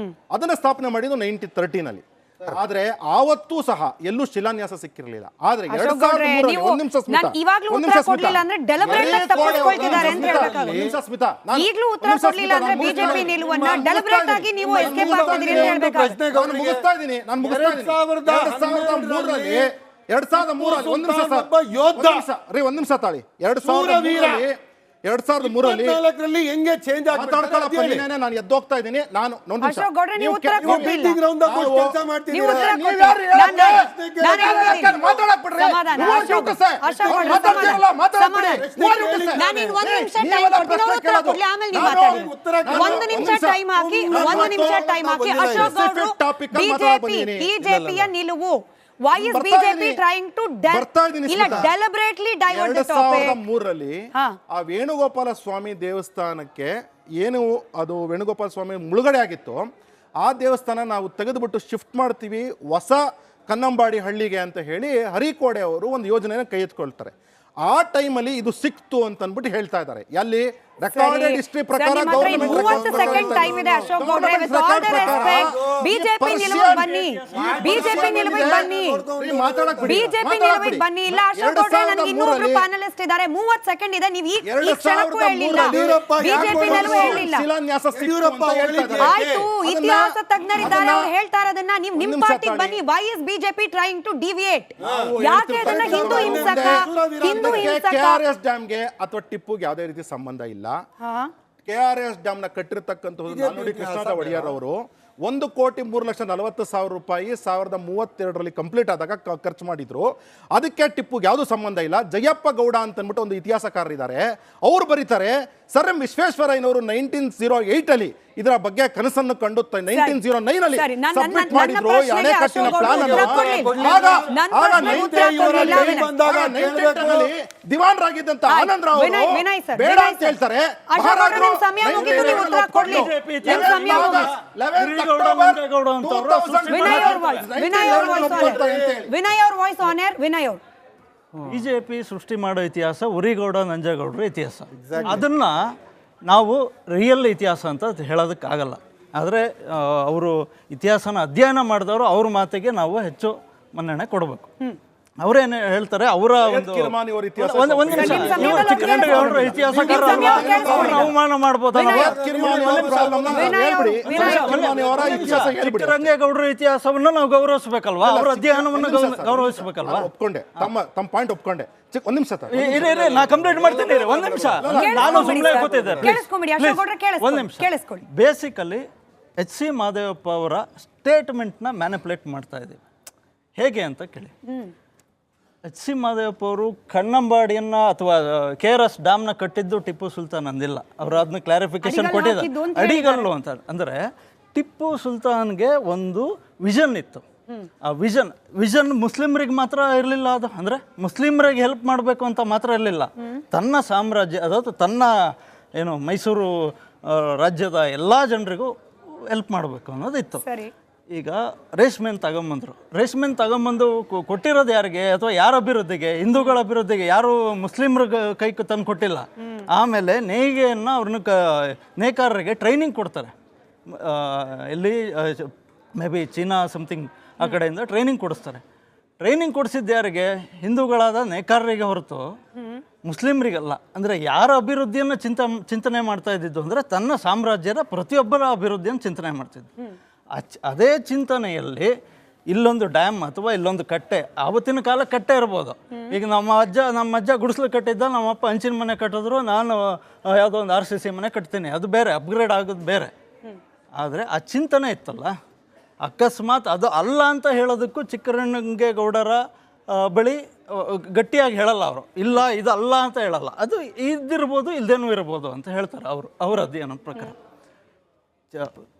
ಅದನ್ನ ಸ್ಥಾಪನೆ ಮಾಡಿದ್ದು 1913ನಲ್ಲಿ. ಆದ್ರೆ ಆವತ್ತೂ ಸಹ ಎಲ್ಲೂ ಶಿಲಾನ್ಯಾಸ ಸಿಕ್ಕಿರಲಿಲ್ಲ. ಆದ್ರೆ 2003ರಲ್ಲಿ ಒಂದ್ ನಿಮಿಷ ಸ್ಮಿತಾ, ಈಗಲೂ ಉತ್ತರ ಕೊಡ್ಲಿಲ್ಲ ಅಂದ್ರೆ ಬಿಜೆಪಿ ನಿಲುವನ್ನ ಡೆಲಿಬರೇಟ್ ಆಗಿ ನೀವು ಎಸ್ಕೇಪ್ ಆಗ್ತಿದ್ದೀರಿ ಅಂತ ಹೇಳ್ಬೇಕಾಗುತ್ತೆ. ನಾನು ಮುಗಿಸ್ತಾ ಇದ್ದೀನಿ. 2003ರಲ್ಲಿ ಒಂದ್ ನಿಮಿಷ ತಾಳಿ. 2003ರಲ್ಲಿ ಹೆಂಗೆ ಚೇಂಜ್ ನಾನು ಎದ್ದೋಗ್ತಾ ಇದ್ದೀನಿ. ನಾನು ಬಿಜೆಪಿಯ ನಿಲುವು. Why is BJP trying to deliberately divert the topic? 2003ರಲ್ಲಿ ಆ ವೇಣುಗೋಪಾಲ ಸ್ವಾಮಿ ದೇವಸ್ಥಾನಕ್ಕೆ ಏನು ಅದು ವೇಣುಗೋಪಾಲ ಸ್ವಾಮಿ ಮುಳುಗಡೆ ಆಗಿತ್ತು, ಆ ದೇವಸ್ಥಾನ ನಾವು ತೆಗೆದುಬಿಟ್ಟು ಶಿಫ್ಟ್ ಮಾಡ್ತೀವಿ ಹೊಸ ಕನ್ನಂಬಾಡಿ ಹಳ್ಳಿಗೆ ಅಂತ ಹೇಳಿ ಹರಿಕೋಡೆ ಅವರು ಒಂದು ಯೋಜನೆಯನ್ನು ಕೈ ಎತ್ಕೊಳ್ತಾರೆ. ಆ ಟೈಮಲ್ಲಿ ಇದು ಸಿಕ್ತು ಅಂತ ಅಂದ್ಬಿಟ್ಟು ಹೇಳ್ತಾ ಇದ್ದಾರೆ. ಎಲ್ಲಿ ರೆಕಾರ್ಡೆಡ್ ಹಿಸ್ಟ್ರಿ ಪ್ರಕಾರ ಬಿಜೆಪಿ ನಿಲುವಿಗೆ ಬನ್ನಿ, ಬಿಜೆಪಿ ನಿಲುವಿಗೆ ಬನ್ನಿ, ಬಿಜೆಪಿ ನಿಲುವಿಗೆ ಬನ್ನಿ. ಇಲ್ಲ ಅಶೋಕ್ ಗೌಡ್ರೆ, ನನಗೆ ಇನ್ನೊಬ್ರು ಪ್ಯಾನಲಿಸ್ಟ್ ಇದ್ದಾರೆ, 30 ಸೆಕೆಂಡ್ ಇದೆ. ನೀವು ಈ ಕ್ಷಣಕ್ಕೂ ಹೇಳಿಲ್ಲ ಬಿಜೆಪಿ ನಿಲುವು ಹೇಳಿಲ್ಲ. ಆಯ್ತು, ಇತಿಹಾಸ ತಜ್ಞರಿದ್ದಾರೆ, ಅವ್ರು ಹೇಳ್ತಾ ಇರೋದನ್ನ ನೀವು ನಿಮ್ ಪಾರ್ಟಿಗೆ ಬನ್ನಿ. Why is BJP trying to deviate? ಯಾಕೆ ಅದನ್ನ ಹಿಂದೂ ಹಿಂಸಕ KRS ಡ್ಯಾಮ್ಗೆ ಅಥವಾ ಟಿಪ್ಪುಗೆ ಯಾವುದೇ ರೀತಿ ಸಂಬಂಧ ಇಲ್ಲ. KRS ಡ್ಯಾಮ್ ನ ಕಟ್ಟಿರ್ತಕ್ಕಂಥದ್ದು ನಾಲ್ವಡಿ ಕೃಷ್ಣರಾಜ ಒಡೆಯರ್ ಅವರು 1,03,40,000 ರೂಪಾಯಿ 2032ರಲ್ಲಿ ಕಂಪ್ಲೀಟ್ ಆದಾಗ ಖರ್ಚು ಮಾಡಿದ್ರು. ಅದಕ್ಕೆ ಟಿಪ್ಪುಗೆ ಯಾವುದು ಸಂಬಂಧ ಇಲ್ಲ. ಜಯಪ್ಪ ಗೌಡ ಅಂತ ಅಂದ್ಬಿಟ್ಟು ಒಂದು ಇತಿಹಾಸಕಾರರಿದ್ದಾರೆ, ಅವ್ರು ಬರೀತಾರೆ, ಸರ್ ಎಂ ವಿಶ್ವೇಶ್ವರಯ್ಯನವರು 1908ಅಲ್ಲಿ ಇದರ ಬಗ್ಗೆ ಕನಸನ್ನು ಕಂಡು 1909ನಲ್ಲಿ ಸಬ್ಮಿಟ್ ಮಾಡಿದ್ರು ಈ ಅಣೆಕಟ್ಟಿನ ಪ್ಲಾನ್ ಅನ್ನು. ದಿವಾನರಾಗಿದ್ದಂತ ಆನಂದ್ ರಾವ್ ಬೇಡ ಅಂತ ಹೇಳ್ತಾರೆ. ಬಿಜೆಪಿ ಸೃಷ್ಟಿ ಮಾಡೋ ಇತಿಹಾಸ ಉರಿಗೌಡ ನಂಜೇಗೌಡರ ಇತಿಹಾಸ. ಅದನ್ನ ನಾವು ರಿಯಲ್ ಇತಿಹಾಸ ಅಂತ ಹೇಳೋದಕ್ಕಾಗಲ್ಲ. ಆದರೆ ಅವರು ಇತಿಹಾಸನ ಅಧ್ಯಯನ ಮಾಡಿದವರು ಅವ್ರ ಮಾತಿಗೆ ನಾವು ಹೆಚ್ಚು ಮನ್ನಣೆ ಕೊಡಬೇಕು. ಅವರೇನು ಹೇಳ್ತಾರೆ, ಅವರ ಒಂದು ಅವಮಾನ ಮಾಡ್ಬೋದಲ್ಲ. ಚಿಕ್ಕರಂಗೇಗೌಡರ ಇತಿಹಾಸವನ್ನು ನಾವು ಗೌರವಿಸಬೇಕಲ್ವಾ, ಅವರ ಅಧ್ಯಯನವನ್ನು ಗೌರವಿಸಬೇಕಲ್ವಾ? ಒಪ್ಕೊಂಡೆ, ತಮ್ಮ ಪಾಯಿಂಟ್ ಒಪ್ಕೊಂಡೆ. ಒಂದ್ ನಿಮಿಷ ನಾ ಕಂಪ್ಲೀಟ್ ಮಾಡ್ತೀನಿ. ಒಂದ್ ನಿಮಿಷ, ನಾನು ಸುಮ್ಮನೆ ಕೂತಿದ್ದೆ. ಒಂದ್ ನಿಮಿಷ. ಬೇಸಿಕಲಿ HC ಮಹದೇವಪ್ಪ ಅವರ ಸ್ಟೇಟ್ಮೆಂಟ್ನ ಮ್ಯಾನಿಪುಲೇಟ್ ಮಾಡ್ತಾ ಇದ್ದೀವಿ. ಹೇಗೆ ಅಂತ ಕೇಳಿ. HC ಮಹದೇವಪ್ಪ ಅವರು ಕನ್ನಂಬಾಡಿಯನ್ನ ಅಥವಾ KRS ಡ್ಯಾಮ್ನ ಕಟ್ಟಿದ್ದು ಟಿಪ್ಪು ಸುಲ್ತಾನ್ ಅಂದಿಲ್ಲ. ಅವರು ಅದನ್ನ ಕ್ಲಾರಿಫಿಕೇಶನ್ ಕೊಟ್ಟಿದ್ದಾರೆ, ಅಡಿಗಲ್ಲು ಅಂತ. ಅಂದರೆ ಟಿಪ್ಪು ಸುಲ್ತಾನ್ಗೆ ಒಂದು ವಿಷನ್ ಇತ್ತು. ಆ ವಿಷನ್ ಮುಸ್ಲಿಮ್ರಿಗೆ ಮಾತ್ರ ಇರಲಿಲ್ಲ. ಅದು ಅಂದರೆ ಮುಸ್ಲಿಮ್ರಿಗೆ ಹೆಲ್ಪ್ ಮಾಡಬೇಕು ಅಂತ ಮಾತ್ರ ಇರಲಿಲ್ಲ, ತನ್ನ ಸಾಮ್ರಾಜ್ಯ ಅದಾದ ತನ್ನ ಏನು ಮೈಸೂರು ರಾಜ್ಯದ ಎಲ್ಲ ಜನರಿಗೂ ಹೆಲ್ಪ್ ಮಾಡಬೇಕು ಅನ್ನೋದಿತ್ತು. ಈಗ ರೇಷ್ಮೆನ್ ತಗೊಂಬಂದು ಕೊಟ್ಟಿರೋದು ಯಾರಿಗೆ ಅಥವಾ ಯಾರ ಅಭಿವೃದ್ಧಿಗೆ? ಹಿಂದೂಗಳ ಅಭಿವೃದ್ಧಿಗೆ. ಯಾರು ಮುಸ್ಲಿಮ್ರ ಕೈಗೆ ತಂದು ಕೊಟ್ಟಿಲ್ಲ. ಆಮೇಲೆ ನೇಯ್ಗೆಯನ್ನು ಅವ್ರನ್ನ ನೇಕಾರರಿಗೆ ಟ್ರೈನಿಂಗ್ ಕೊಡ್ತಾರೆ. ಇಲ್ಲಿ ಮೇ ಬಿ ಚೀನಾ ಸಮಥಿಂಗ್ ಆ ಕಡೆಯಿಂದ ಟ್ರೈನಿಂಗ್ ಕೊಡಿಸ್ತಾರೆ. ಟ್ರೈನಿಂಗ್ ಕೊಡಿಸಿದ್ದು ಯಾರಿಗೆ? ಹಿಂದೂಗಳಾದ ನೇಕಾರರಿಗೆ ಹೊರತು ಮುಸ್ಲಿಮ್ರಿಗಲ್ಲ. ಅಂದರೆ ಯಾರ ಅಭಿವೃದ್ಧಿಯನ್ನು ಚಿಂತನೆ ಮಾಡ್ತಾ ಇದ್ದಿದ್ದು ಅಂದರೆ ತನ್ನ ಸಾಮ್ರಾಜ್ಯದ ಪ್ರತಿಯೊಬ್ಬರ ಅಭಿವೃದ್ಧಿಯನ್ನು ಚಿಂತನೆ ಮಾಡ್ತಿದ್ದು. ಅದೇ ಚಿಂತನೆಯಲ್ಲಿ ಇಲ್ಲೊಂದು ಡ್ಯಾಮ್ ಅಥವಾ ಇಲ್ಲೊಂದು ಕಟ್ಟೆ, ಆವತ್ತಿನ ಕಾಲ ಕಟ್ಟೆ ಇರ್ಬೋದು. ಈಗ ನಮ್ಮ ಅಜ್ಜ ಗುಡಿಸ್ಲು ಕಟ್ಟಿದ್ದ, ನಮ್ಮಪ್ಪ ಹಂಚಿನ ಮನೆ ಕಟ್ಟಿದ್ರು, ನಾನು ಯಾವುದೋ ಒಂದು RCC ಮನೆ ಕಟ್ತೀನಿ, ಅದು ಬೇರೆ, ಅಪ್ಗ್ರೇಡ್ ಆಗೋದು ಬೇರೆ. ಆದರೆ ಆ ಚಿಂತನೆ ಇತ್ತಲ್ಲ, ಅಕಸ್ಮಾತ್ ಅದು ಅಲ್ಲ ಅಂತ ಹೇಳೋದಕ್ಕೂ ಚಿಕ್ಕರಂಗೇಗೌಡರ ಬಳಿ ಗಟ್ಟಿಯಾಗಿ ಹೇಳಲ್ಲ ಅವರು. ಇಲ್ಲ ಇದು ಅಲ್ಲ ಅಂತ ಹೇಳಲ್ಲ, ಅದು ಇದ್ದಿರ್ಬೋದು ಇಲ್ದೇನೂ ಇರ್ಬೋದು ಅಂತ ಹೇಳ್ತಾರೆ ಅವರ ಅಧ್ಯಯನ ಪ್ರಕಾರ.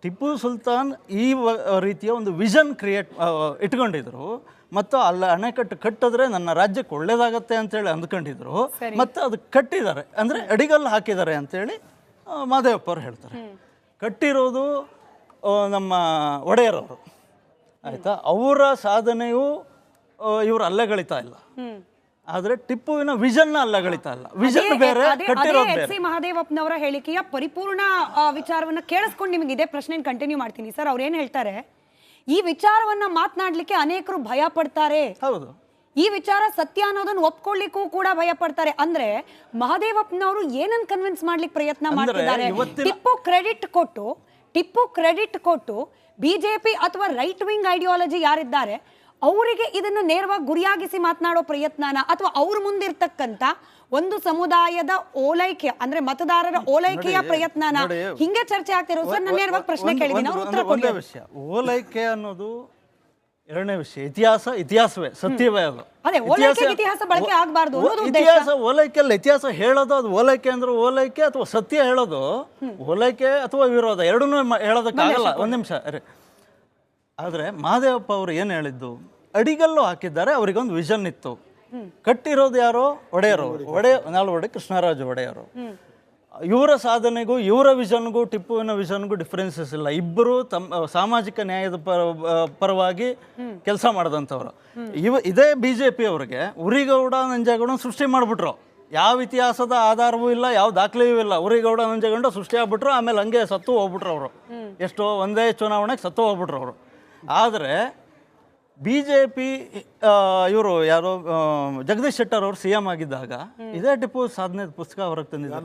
ಟಿಪ್ಪು ಸುಲ್ತಾನ್ ಈ ರೀತಿಯ ಒಂದು ವಿಷನ್ ಇಟ್ಕೊಂಡಿದ್ರು. ಮತ್ತು ಅಲ್ಲಿ ಅಣೆಕಟ್ಟು ಕಟ್ಟಿದ್ರೆ ನನ್ನ ರಾಜ್ಯಕ್ಕೆ ಒಳ್ಳೇದಾಗತ್ತೆ ಅಂತೇಳಿ ಅಂದ್ಕೊಂಡಿದ್ರು. ಮತ್ತು ಅದು ಕಟ್ಟಿದ್ದಾರೆ, ಅಂದರೆ ಅಡಿಗಲ್ಲು ಹಾಕಿದ್ದಾರೆ ಅಂತೇಳಿ ಮಹದೇವಪ್ಪ ಅವ್ರು ಹೇಳ್ತಾರೆ. ಕಟ್ಟಿರೋದು ನಮ್ಮ ಒಡೆಯರವರು, ಆಯಿತಾ? ಅವರ ಸಾಧನೆಯು ಇವರು ಅಲ್ಲೆಗಳಿತಾ ಇಲ್ಲ. ಆದರೆ ಟಿಪ್ಪುವಿನ ವಿಷನ್ನ ಅಲ್ಲಗಳಿತಾ ಇಲ್ಲ. ವಿಷನ್ ಬೇರೆ, ಕಟ್ಟಿರೋದು ಬೇರೆ. ಸಿ ಮಹದೇವಪ್ಪನವರ ಹೇಳಿಕೆಯ ಪರಿಪೂರ್ಣ ವಿಚಾರವನ್ನ ಕೇಳಿಸ್ಕೊಂಡು ನಿಮಗೆ ಇದೇ ಪ್ರಶ್ನೆ ಕಂಟಿನ್ಯೂ ಮಾಡ್ತೀನಿ ಸರ್. ಅವ್ರು ಏನ್ ಹೇಳ್ತಾರೆ, ಈ ವಿಚಾರವನ್ನ ಮಾತನಾಡ್ಲಿಕ್ಕೆ ಅನೇಕರು ಭಯ ಪಡ್ತಾರೆ. ಹೌದು, ಈ ವಿಚಾರ ಸತ್ಯ ಅನ್ನೋದನ್ನ ಒಪ್ಕೊಳ್ಳಿಕ್ಕೂ ಕೂಡ ಭಯ ಪಡ್ತಾರೆ. ಅಂದ್ರೆ ಮಹದೇವಪ್ಪನವರು ಏನನ್ನ ಕನ್ವಿನ್ಸ್ ಮಾಡ್ಲಿಕ್ಕೆ ಪ್ರಯತ್ನ ಮಾಡ್ತಿದ್ದಾರೆ? ಟಿಪ್ಪು ಕ್ರೆಡಿಟ್ ಕೊಟ್ಟು ಬಿಜೆಪಿ ಅಥವಾ ರೈಟ್ ವಿಂಗ್ ಐಡಿಯಾಲಜಿ ಯಾರಿದ್ದಾರೆ ಅವರಿಗೆ ಇದನ್ನ ನೇರವಾಗಿ ಗುರಿಯಾಗಿಸಿ ಮಾತನಾಡೋ ಪ್ರಯತ್ನನ, ಅಥವಾ ಅವ್ರ ಮುಂದಿರ್ತಕ್ಕಂಥ ಒಂದು ಸಮುದಾಯದ ಓಲೈಕೆ ಅಂದ್ರೆ ಮತದಾರರ ಓಲೈಕೆಯ ಪ್ರಯತ್ನನ, ಹಿಂಗೆ ಚರ್ಚೆ ಆಗ್ತಿರೋ ಸರ್. ನಾನು ನೇರವಾಗಿ ಪ್ರಶ್ನೆ ಕೇಳಿದ್ದೀನಿ, ಅವ್ರು ಉತ್ತರ ಕೊಡಿ. ವಿಷಯ ಓಲೈಕೆ ಅನ್ನೋದು ಎರಡನೇ ವಿಷಯ. ಇತಿಹಾಸವೇ ಸತ್ಯವೇ ಅದು. ಅದೇ ಓಲೈಕೆ ಇತಿಹಾಸ ಬಳಕೆ ಆಗಬಾರ್ದು ಅನ್ನೋದು ಉದ್ದೇಶ. ಇತಿಹಾಸ ಓಲೈಕೆ ಅಲ್ಲ, ಇತಿಹಾಸ ಹೇಳೋದು ಅದು ಓಲೈಕೆ ಅಂದ್ರೆ ಓಲೈಕೆ ಅಥವಾ ಸತ್ಯ ಹೇಳೋದು ಓಲೈಕೆ ಅಥವಾ ವಿರೋಧ ಎರಡನ್ನೂ ಹೇಳೋದಕ್ಕಾಗಲ್ಲ. ಒಂದು ನಿಮಿಷ. ಆದರೆ ಮಹದೇವಪ್ಪ ಅವರು ಏನು ಹೇಳಿದ್ದು, ಅಡಿಗಲ್ಲು ಹಾಕಿದ್ದಾರೆ, ಅವರಿಗೊಂದು ವಿಷನ್ ಇತ್ತು. ಕಟ್ಟಿರೋದು ಯಾರೋ ಒಡೆಯರು, ನಾಲ್ವಡಿ ಕೃಷ್ಣರಾಜ ಒಡೆಯರು. ಇವರ ಸಾಧನೆಗೂ ಇವರ ವಿಷನ್ಗೂ ಟಿಪ್ಪುವಿನ ವಿಷನ್ಗೂ ಡಿಫ್ರೆನ್ಸಸ್ ಇಲ್ಲ. ಇಬ್ಬರು ತಮ್ಮ ಸಾಮಾಜಿಕ ನ್ಯಾಯದ ಪರವಾಗಿ ಕೆಲಸ ಮಾಡಿದಂಥವ್ರು. ಇದೇ ಬಿಜೆಪಿ ಅವ್ರಿಗೆ ಉರಿಗೌಡ ನಂಜೇಗೌಡ ಸೃಷ್ಟಿ ಮಾಡಿಬಿಟ್ರು. ಯಾವ ಇತಿಹಾಸದ ಆಧಾರವೂ ಇಲ್ಲ, ಯಾವ ದಾಖಲೆಯೂ ಇಲ್ಲ. ಉರಿಗೌಡ ನಂಜೇಗೌಡ ಸೃಷ್ಟಿ ಆಗ್ಬಿಟ್ರು, ಆಮೇಲೆ ಹಂಗೆ ಸತ್ತು ಹೋಗ್ಬಿಟ್ರು ಅವರು. ಎಷ್ಟೋ ಒಂದೇ ಚುನಾವಣೆಗೆ ಸತ್ತು ಹೋಗ್ಬಿಟ್ರು ಅವರು. ಆದರೆ ಬಿಜೆಪಿ ಇವರು ಯಾರೋ ಜಗದೀಶ್ ಶೆಟ್ಟರ್ ಅವರು ಸಿಎಂ ಆಗಿದ್ದಾಗ ಇದೇ ಟಿಪ್ಪು ಸಾಧನೆ ಪುಸ್ತಕ ಹೊರಗೆ ತಂದಿದ್ದಾರೆ.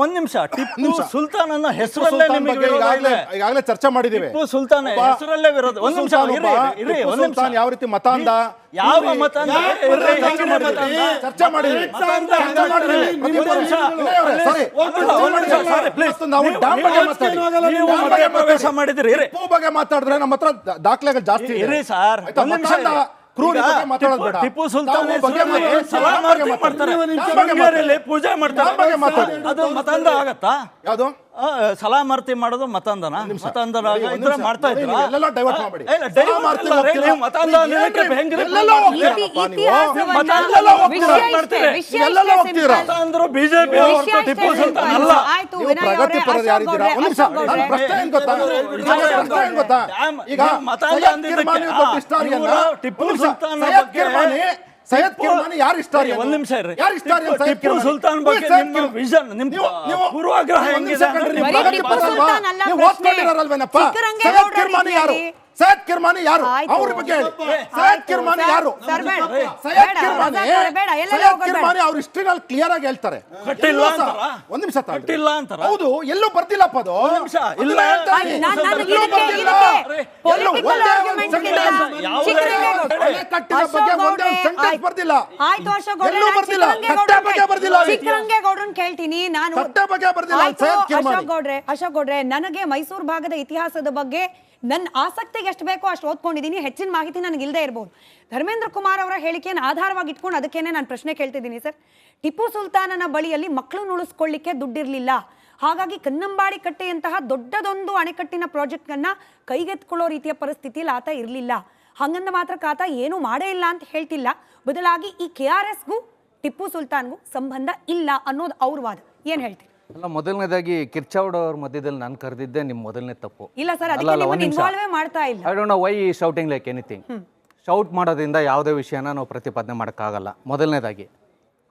ಒಂದ್ ನಿಮಿಷ. ಟಿಪ್ಪು ಸುಲ್ತಾನ್ ಅನ್ನೋ ಹೆಸರಲ್ಲೇ ಈಗಾಗಲೇ ಚರ್ಚೆ ಮಾಡಿದ್ದೀವಿ. ಟಿಪ್ಪು ಸುಲ್ತಾನ್ ಹೆಸರಲ್ಲೇ ವಿರೋಧ. ಒಂದ್ ನಿಮಿಷ ಯಾವ ರೀತಿ ಮತ ಅಂದ, ಯಾವ ಮತ ಚರ್ಚೆ ಮಾಡಿದ್ವಿ. ಪ್ರವೇಶ ಮಾಡಿದ್ರಿ. ಬಗ್ಗೆ ಮಾತಾಡಿದ್ರೆ ನಮ್ಮ ಹತ್ರ ದಾಖಲೆಗಳು ಜಾಸ್ತಿ ಇರಿ ಸರ್. ಟಿಪ್ಪು ಸುಲ್ತಾನ್ ಪೂಜೆ ಮಾಡ್ತಾರೆ, ಅದು ಮತಾಂಧ ಆಗತ್ತಾ? ಯಾವುದು ಸಲಾಮರ್ತಿ ಮಾಡೋದು ಮತಾಂಧನ? ಮತಾಂಧನ ಇದ್ರೆ ಮಾಡ್ತಾ ಇದ್ರ ಬಿಜೆಪಿ ಟಿಪ್ಪು ಸುಲ್ತಾನ್ ಅಲ್ಲ. ಪ್ರಗತಿಪರ ಯಾರಿದ್ದೀರಾ? ಟಿಪ್ಪು ಸುಲ್ತಾನ್ ಸೈಯದ್ ಕಿರ್ಮಾನಿ ಯಾರು ಇಷ್ಟ? ಒಂದ್ ನಿಮಿಷ ಇರ್ರಿ. ಟಿಪ್ಪು ಸುಲ್ತಾನ್ ಬಗ್ಗೆ ನಿಮ್ಮ ವಿಷನ್, ನಿಮ್ಮ ಪೂರ್ವಾಗ್ರಹ ಹೆಂಗಿದೆ? ಸೈಯದ್ ಕಿರ್ಮಾನಿ ಯಾರು? ಸೈಯದ್ ಕಿರ್ಮಾನಿ ಯಾರು? ಅವ್ರ ಬಗ್ಗೆ ಹೇಳಿ. ಸೈಯದ್ ಕಿರ್ಮಾನಿ ಯಾರು? ಸೈಯದ್ ಕಿರ್ಮಾನಿ ಅವ್ರ ಹಿಸ್ಟ್ರಿನಲ್ಲಿ ಕ್ಲಿಯರ್ ಆಗಿ ಹೇಳ್ತಾರೆ. ಕಟ್ಟಿಲ್ಲ ಅಂತಾರ? ಒಂದ್ ನಿಮಿಷ ಕಟ್ಟಿಲ್ಲ ಅಂತಾರ? ಹೌದು, ಎಲ್ಲೂ ಬರ್ದಿಲ್ಲಪ್ಪ ಅದು. ನಿಮಿಷ ಇಲ್ಲ. ಕೇಳ್ತೀನಿ ನಾನು. ಅಶೋಕ್ ಗೌಡ್ರೆ, ನನಗೆ ಮೈಸೂರು ಭಾಗದ ಇತಿಹಾಸದ ಬಗ್ಗೆ ನನ್ನ ಆಸಕ್ತಿಗೆ ಎಷ್ಟು ಬೇಕೋ ಅಷ್ಟು ಓದ್ಕೊಂಡಿದ್ದೀನಿ. ಹೆಚ್ಚಿನ ಮಾಹಿತಿ ನನಗೆ ಇಲ್ಲದೆ ಇರಬಹುದು. ಧರ್ಮೇಂದ್ರ ಕುಮಾರ್ ಅವರ ಹೇಳಿಕೆಯನ್ನು ಆಧಾರವಾಗಿ ಇಟ್ಕೊಂಡು ಅದಕ್ಕೇನೆ ನಾನು ಪ್ರಶ್ನೆ ಕೇಳ್ತಿದ್ದೀನಿ ಸರ್. ಟಿಪ್ಪು ಸುಲ್ತಾನನ ಬಳಿಯಲ್ಲಿ ಮಕ್ಕಳು ಉಳಿಸ್ಕೊಳ್ಳಿಕ್ಕೆ ದುಡ್ಡಿರಲಿಲ್ಲ. ಹಾಗಾಗಿ ಕನ್ನಂಬಾಡಿ ಕಟ್ಟೆಯಂತಹ ದೊಡ್ಡದೊಂದು ಅಣೆಕಟ್ಟಿನ ಪ್ರಾಜೆಕ್ಟ್ ಅನ್ನ ಕೈಗೆತ್ಕೊಳ್ಳೋ ರೀತಿಯ ಪರಿಸ್ಥಿತಿಯಲ್ಲಿ ಆತ ಇರಲಿಲ್ಲ. ಹಂಗಂದ ಮಾತ್ರ ಆತ ಏನೂ ಮಾಡೇ ಇಲ್ಲ ಅಂತ ಹೇಳ್ತಿಲ್ಲ. ಬದಲಾಗಿ ಈ KRSಗೂ ಟಿಪ್ಪು ಸುಲ್ತಾನ್ಗೂ ಸಂಬಂಧ ಇಲ್ಲ ಅನ್ನೋದು ಅವ್ರ ವಾದ. ಏನ್ ಹೇಳ್ತೀರಿ? ಅಲ್ಲ, ಮೊದಲನೇದಾಗಿ ಕಿರ್ಚಾವಡ್ ಅವ್ರ ಮಧ್ಯದಲ್ಲಿ ನಾನು ಕರೆದಿದ್ದೆ ನಿಮ್ಮ ಮೊದಲನೇ ತಪ್ಪು. ಇಲ್ಲ ಸರ್, ಅದಕ್ಕೆ ನಿಮ್ಮನ್ನ ಇನ್ವಾಲ್ವ್ ಮಾಡ್ತಾ ಇಲ್ಲ. I don't know why shouting like anything. Shout ಮಾಡೋದ್ರಿಂದ ಯಾವುದೇ ವಿಷಯನ ನಾವು ಪ್ರತಿಪಾದನೆ ಮಾಡೋಕ್ಕಾಗಲ್ಲ. ಮೊದಲನೇದಾಗಿ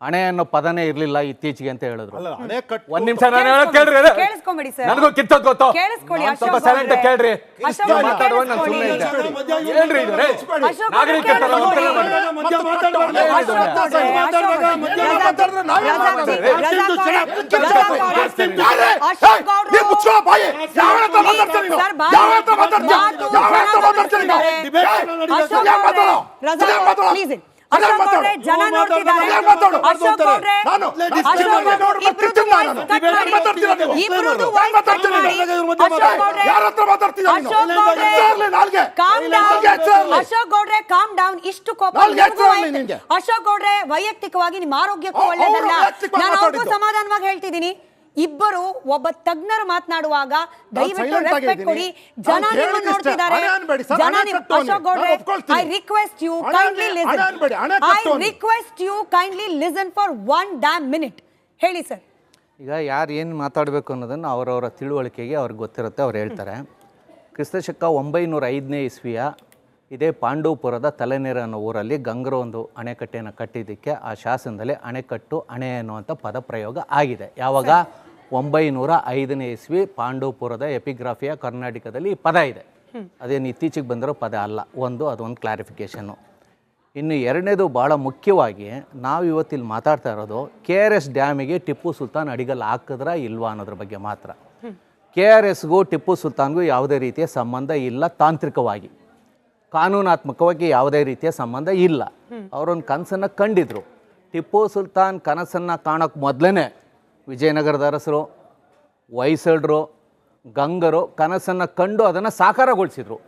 ಹಣೆ ಅನ್ನೋ ಪದನೇ ಇರ್ಲಿಲ್ಲ ಇತ್ತೀಚೆಗೆ ಅಂತ ಹೇಳಿದ್ರು. ಒಂದ್ ನಿಮಿಷ ನಾನು ಹೇಳೋದು ಕೇಳ್ರಿ. ಕೇಳಿಸ್ಕೊಂಬಿಡಿ ಸರ್. ನನಗೂ ಕಿತ್ತೋದ್ ಗೊತ್ತು. ಕೇಳಿಸ್ಕೊಳ್ಳಿ. ಸ್ವಲ್ಪ ಸೈಲೆಂಟ್ ಆಗಿ ಕೇಳ್ರಿ. ಮಾತಾಡುವ ನಾನು ಸುಮ್ಮನೆ ಇದ್ದೆ. ಏನ್ರಿ ಇದು? ನಾಗರಿಕತೆ ಜನ ನೋಡ್ತಿದ್ದಾರೆ. ಅಶೋಕ್ ಗೌಡ್ರೆ ಕಾಮ್ ಡೌನ್. ಇಷ್ಟು ಕೋಪ ಅಶೋಕ್ ಗೌಡ್ರೆ, ವೈಯಕ್ತಿಕವಾಗಿ ನಿಮ್ಮ ಆರೋಗ್ಯಕ್ಕೂ ಒಳ್ಳೆಯದಲ್ಲ. ನಾನು ಅವ್ರಿಗೂ ಸಮಾಧಾನವಾಗಿ ಹೇಳ್ತಿದ್ದೀನಿ. ಇಬ್ಬರು ಒಬ್ಬ ತಜ್ಞರು ಮಾತನಾಡುವಾಗ ದಯವಿಟ್ಟು ರೆಸ್ಪೆಕ್ಟ್ ಕೊಡಿ. ಜನ ನಿಮ್ಮನ್ನು ನೋಡ್ತಿದ್ದಾರೆ. ಅಶೋಕ್ ಗೌಡ್ರೆ, I request you kindly listen for 1 damn minute. ಹೇಳಿ ಸರ್. ಈಗ ಯಾರು ಏನು ಮಾತಾಡಬೇಕು ಅನ್ನೋದನ್ನು ಅವರವರ ತಿಳುವಳಿಕೆಗೆ ಅವ್ರಿಗೆ ಗೊತ್ತಿರುತ್ತೆ, ಅವ್ರು ಹೇಳ್ತಾರೆ. ಕ್ರಿಸ್ತಶಕ 905ನೇ ಇಸ್ವಿಯ ಇದೇ ಪಾಂಡವಪುರದ ತಲೆನೀರು ಅನ್ನೋ ಊರಲ್ಲಿ ಗಂಗರು ಒಂದು ಅಣೆಕಟ್ಟೆಯನ್ನು ಕಟ್ಟಿದ್ದಕ್ಕೆ ಆ ಶಾಸನದಲ್ಲಿ ಅಣೆಕಟ್ಟು ಅಣೆ ಅನ್ನುವಂಥ ಪದ ಪ್ರಯೋಗ ಆಗಿದೆ. ಯಾವಾಗ 905ನೇ ಇಸ್ವಿ ಪಾಂಡವಪುರದ ಎಪಿಗ್ರಾಫಿಯ ಕರ್ನಾಟಕದಲ್ಲಿ ಈ ಪದ ಇದೆ. ಅದೇನು ಇತ್ತೀಚೆಗೆ ಬಂದಿರೋ ಪದ ಅಲ್ಲ. ಅದೊಂದು ಕ್ಲಾರಿಫಿಕೇಷನ್ನು. ಇನ್ನು ಎರಡನೇದು ಭಾಳ ಮುಖ್ಯವಾಗಿ ನಾವು ಇವತ್ತಿಲ್ಲಿ ಮಾತಾಡ್ತಾ ಇರೋದು KRS ಡ್ಯಾಮಿಗೆ ಟಿಪ್ಪು ಸುಲ್ತಾನ್ ಅಡಿಗಲ್ ಹಾಕಿದ್ರಾ ಇಲ್ವಾ ಅನ್ನೋದ್ರ ಬಗ್ಗೆ ಮಾತ್ರ. KRSಗೂ ಟಿಪ್ಪು ಸುಲ್ತಾನ್ಗೂ ಯಾವುದೇ ರೀತಿಯ ಸಂಬಂಧ ಇಲ್ಲ. ತಾಂತ್ರಿಕವಾಗಿ ಕಾನೂನಾತ್ಮಕವಾಗಿ ಯಾವುದೇ ರೀತಿಯ ಸಂಬಂಧ ಇಲ್ಲ. ಅವರೊಂದು ಕನಸನ್ನು ಕಂಡಿದ್ರು. ಟಿಪ್ಪು ಸುಲ್ತಾನ್ ಕನಸನ್ನು ಕಾಣೋಕ್ಕೆ ಮೊದಲೇ ವಿಜಯನಗರದ ಅರಸರು, ಹೊಯ್ಸಳರು, ಗಂಗರು ಕನಸನ್ನು ಕಂಡು ಅದನ್ನು ಸಾಕಾರಗೊಳಿಸಿದ್ರು.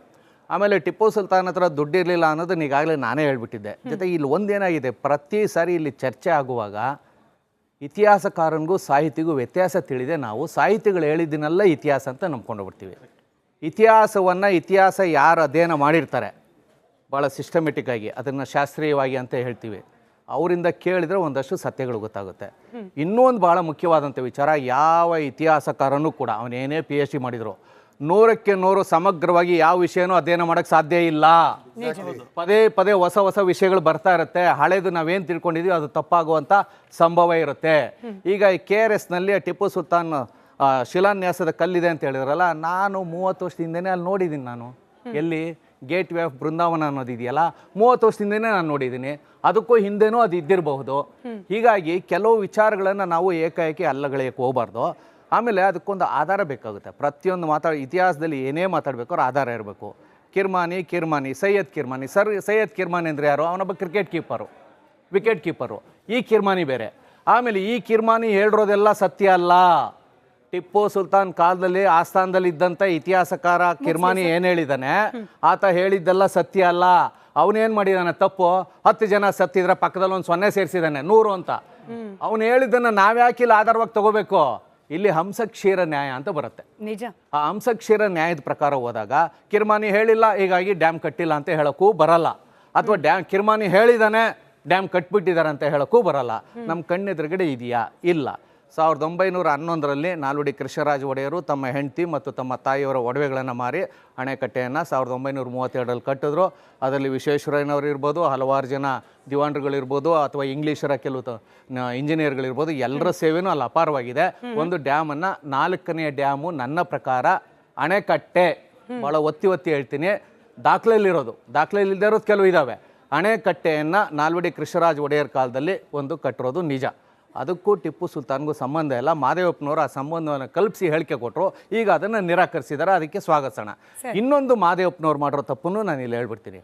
ಆಮೇಲೆ ಟಿಪ್ಪು ಸುಲ್ತಾನ್ ಹತ್ರ ದುಡ್ಡಿರಲಿಲ್ಲ ಅನ್ನೋದನ್ನ ಈಗಾಗಲೇ ನಾನೇ ಹೇಳ್ಬಿಟ್ಟಿದ್ದೆ. ಜೊತೆಗೆ ಇಲ್ಲಿ ಒಂದೇನಾಗಿದೆ, ಪ್ರತಿ ಸಾರಿ ಇಲ್ಲಿ ಚರ್ಚೆ ಆಗುವಾಗ ಇತಿಹಾಸಕಾರನಿಗೂ ಸಾಹಿತಿಗೂ ವ್ಯತ್ಯಾಸ ತಿಳಿದೆ. ನಾವು ಸಾಹಿತಿಗಳು ಹೇಳಿದ್ದನ್ನೆಲ್ಲ ಇತಿಹಾಸ ಅಂತ ನಂಬ್ಕೊಂಡು ಬಿಡ್ತೀವಿ. ಇತಿಹಾಸ ಯಾರು ಅಧ್ಯಯನ ಮಾಡಿರ್ತಾರೆ ಭಾಳ ಸಿಸ್ಟಮೆಟಿಕ್ಕಾಗಿ, ಅದನ್ನು ಶಾಸ್ತ್ರೀಯವಾಗಿ ಅಂತ ಹೇಳ್ತೀವಿ, ಅವರಿಂದ ಕೇಳಿದರೆ ಒಂದಷ್ಟು ಸತ್ಯಗಳು ಗೊತ್ತಾಗುತ್ತೆ. ಇನ್ನೂ ಒಂದು ಭಾಳ ಮುಖ್ಯವಾದಂಥ ವಿಚಾರ, ಯಾವ ಇತಿಹಾಸಕಾರನೂ ಕೂಡ ಅವನೇನೇ PhD ಮಾಡಿದ್ರು 100ಕ್ಕೆ 100 ಸಮಗ್ರವಾಗಿ ಯಾವ ವಿಷಯನೂ ಅಧ್ಯಯನ ಮಾಡೋಕ್ಕೆ ಸಾಧ್ಯ ಇಲ್ಲ. ಪದೇ ಪದೇ ಹೊಸ ವಿಷಯಗಳು ಬರ್ತಾ ಇರುತ್ತೆ. ಹಳೇದು ನಾವೇನು ತಿಳ್ಕೊಂಡಿದ್ದೀವಿ ಅದು ತಪ್ಪಾಗುವಂಥ ಸಂಭವ ಇರುತ್ತೆ. ಈಗ KRSನಲ್ಲಿ ಟಿಪ್ಪು ಸುಲ್ತಾನ್ ಶಿಲಾನ್ಯಾಸದ ಕಲ್ಲಿದೆ ಅಂತ ಹೇಳಿದ್ರಲ್ಲ, ನಾನು 30 ವರ್ಷದಿಂದನೇ ಅಲ್ಲಿ ನೋಡಿದ್ದೀನಿ. ನಾನು ಎಲ್ಲಿ ಗೇಟ್ ವೇ ಆಫ್ ಬೃಂದಾವನ ಅನ್ನೋದಿದೆಯಲ್ಲ, 30 ವರ್ಷದಿಂದನೇ ನಾನು ನೋಡಿದ್ದೀನಿ. ಅದಕ್ಕೂ ಹಿಂದೆನೂ ಅದು ಇದ್ದಿರಬಹುದು. ಹೀಗಾಗಿ ಕೆಲವು ವಿಚಾರಗಳನ್ನು ನಾವು ಏಕಾಏಕಿ ಅಲ್ಲಗಳೆಯಕ್ಕೆ ಹೋಗಬಾರ್ದು. ಆಮೇಲೆ ಅದಕ್ಕೊಂದು ಆಧಾರ ಬೇಕಾಗುತ್ತೆ. ಪ್ರತಿಯೊಂದು ಇತಿಹಾಸದಲ್ಲಿ ಏನೇ ಮಾತಾಡಬೇಕಾದ್ರೂ ಆಧಾರ ಇರಬೇಕು. ಕಿರ್ಮಾನಿ ಸೈಯದ್ ಕಿರ್ಮಾನಿ ಅಂದರೆ ಯಾರು? ಅವನೊಬ್ಬ ವಿಕೆಟ್ ಕೀಪರು. ಈ ಕಿರ್ಮಾನಿ ಬೇರೆ. ಆಮೇಲೆ ಈ ಕಿರ್ಮಾನಿ ಹೇಳಿರೋದೆಲ್ಲ ಸತ್ಯ ಅಲ್ಲ. ಟಿಪ್ಪು ಸುಲ್ತಾನ್ ಕಾಲದಲ್ಲಿ ಆಸ್ಥಾನದಲ್ಲಿ ಇದ್ದಂಥ ಇತಿಹಾಸಕಾರ ಕಿರ್ಮಾನಿ ಏನು ಹೇಳಿದ್ದಾನೆ, ಆತ ಹೇಳಿದ್ದೆಲ್ಲ ಸತ್ಯ ಅಲ್ಲ. ಅವನೇನು ಮಾಡಿದಾನೆ ತಪ್ಪು? 10 ಜನ ಸತ್ತಿದ್ರೆ ಪಕ್ಕದಲ್ಲಿ ಒಂದು 0 ಸೇರಿಸಿದ್ದಾನೆ 100 ಅಂತ. ಅವನು ಹೇಳಿದ್ದನ್ನು ನಾವ್ಯಾಕಿಲ್ಲ ಆಧಾರವಾಗಿ ತಗೋಬೇಕು? ಇಲ್ಲಿ ಹಂಸಕ್ಷೀರ ನ್ಯಾಯ ಅಂತ ಬರುತ್ತೆ. ನಿಜ. ಆ ಹಂಸಕ್ಷೀರ ನ್ಯಾಯದ ಪ್ರಕಾರ ಹೋದಾಗ ಕಿರ್ಮಾನಿ ಹೇಳಿಲ್ಲ ಹೀಗಾಗಿ ಡ್ಯಾಮ್ ಕಟ್ಟಿಲ್ಲ ಅಂತ ಹೇಳೋಕ್ಕೂ ಬರಲ್ಲ. ಅಥವಾ ಕಿರ್ಮಾನಿ ಹೇಳಿದಾನೆ ಡ್ಯಾಮ್ ಕಟ್ಬಿಟ್ಟಿದ್ದಾರೆ ಅಂತ ಹೇಳೋಕ್ಕೂ ಬರಲ್ಲ. ನಮ್ಮ ಕಣ್ಣೆದುರುಗಡೆ ಇದೆಯಾ? ಇಲ್ಲ. 1911ರಲ್ಲಿ ನಾಲ್ವಡಿ ಕೃಷ್ಣರಾಜ ಒಡೆಯರು ತಮ್ಮ ಹೆಂಡತಿ ಮತ್ತು ತಮ್ಮ ತಾಯಿಯವರ ಒಡವೆಗಳನ್ನು ಮಾರಿ ಅಣೆಕಟ್ಟೆಯನ್ನು 1932ರಲ್ಲಿ ಕಟ್ಟಿದ್ರು. ಅದರಲ್ಲಿ ವಿಶ್ವೇಶ್ವರಯ್ಯನವರು ಇರ್ಬೋದು, ಹಲವಾರು ಜನ ದಿವಾನ್ರುಗಳಿರ್ಬೋದು, ಅಥವಾ ಇಂಗ್ಲೀಷರ ಕೆಲವು ಇಂಜಿನಿಯರ್ಗಳಿರ್ಬೋದು, ಎಲ್ಲರ ಸೇವೆನೂ ಅಲ್ಲಿ ಅಪಾರವಾಗಿದೆ. ಒಂದು ಡ್ಯಾಮನ್ನು 4ನೇ ಡ್ಯಾಮು ನನ್ನ ಪ್ರಕಾರ ಅಣೆಕಟ್ಟೆ, ಭಾಳ ಒತ್ತಿ ಹೇಳ್ತೀನಿ, ದಾಖಲೆಯಲ್ಲಿರೋದು, ದಾಖಲೆಯಲ್ಲಿ ಇಲ್ಲದೇ ಇರೋದು ಕೆಲವು ಇದ್ದಾವೆ. ಅಣೆಕಟ್ಟೆಯನ್ನು ನಾಲ್ವಡಿ ಕೃಷ್ಣರಾಜ ಒಡೆಯರ್ ಕಾಲದಲ್ಲಿ ಒಂದು ಕಟ್ಟಿರೋದು ನಿಜ. ಅದಕ್ಕೂ ಟಿಪ್ಪು ಸುಲ್ತಾನ್ಗೂ ಸಂಬಂಧ ಇಲ್ಲ. ಮಾದೇವಪ್ಪನವರು ಆ ಸಂಬಂಧವನ್ನು ಕಲ್ಪಿಸಿ ಹೇಳಿಕೆ ಕೊಟ್ಟರು. ಈಗ ಅದನ್ನು ನಿರಾಕರಿಸಿದ್ದಾರೆ. ಅದಕ್ಕೆ ಸ್ವಾಗತಿಸೋಣ. ಇನ್ನೊಂದು ಮಾದೇವಪ್ಪನವ್ರು ಮಾಡಿರೋ ತಪ್ಪನ್ನು ನಾನು ಇಲ್ಲಿ ಹೇಳ್ಬಿಡ್ತೀನಿ.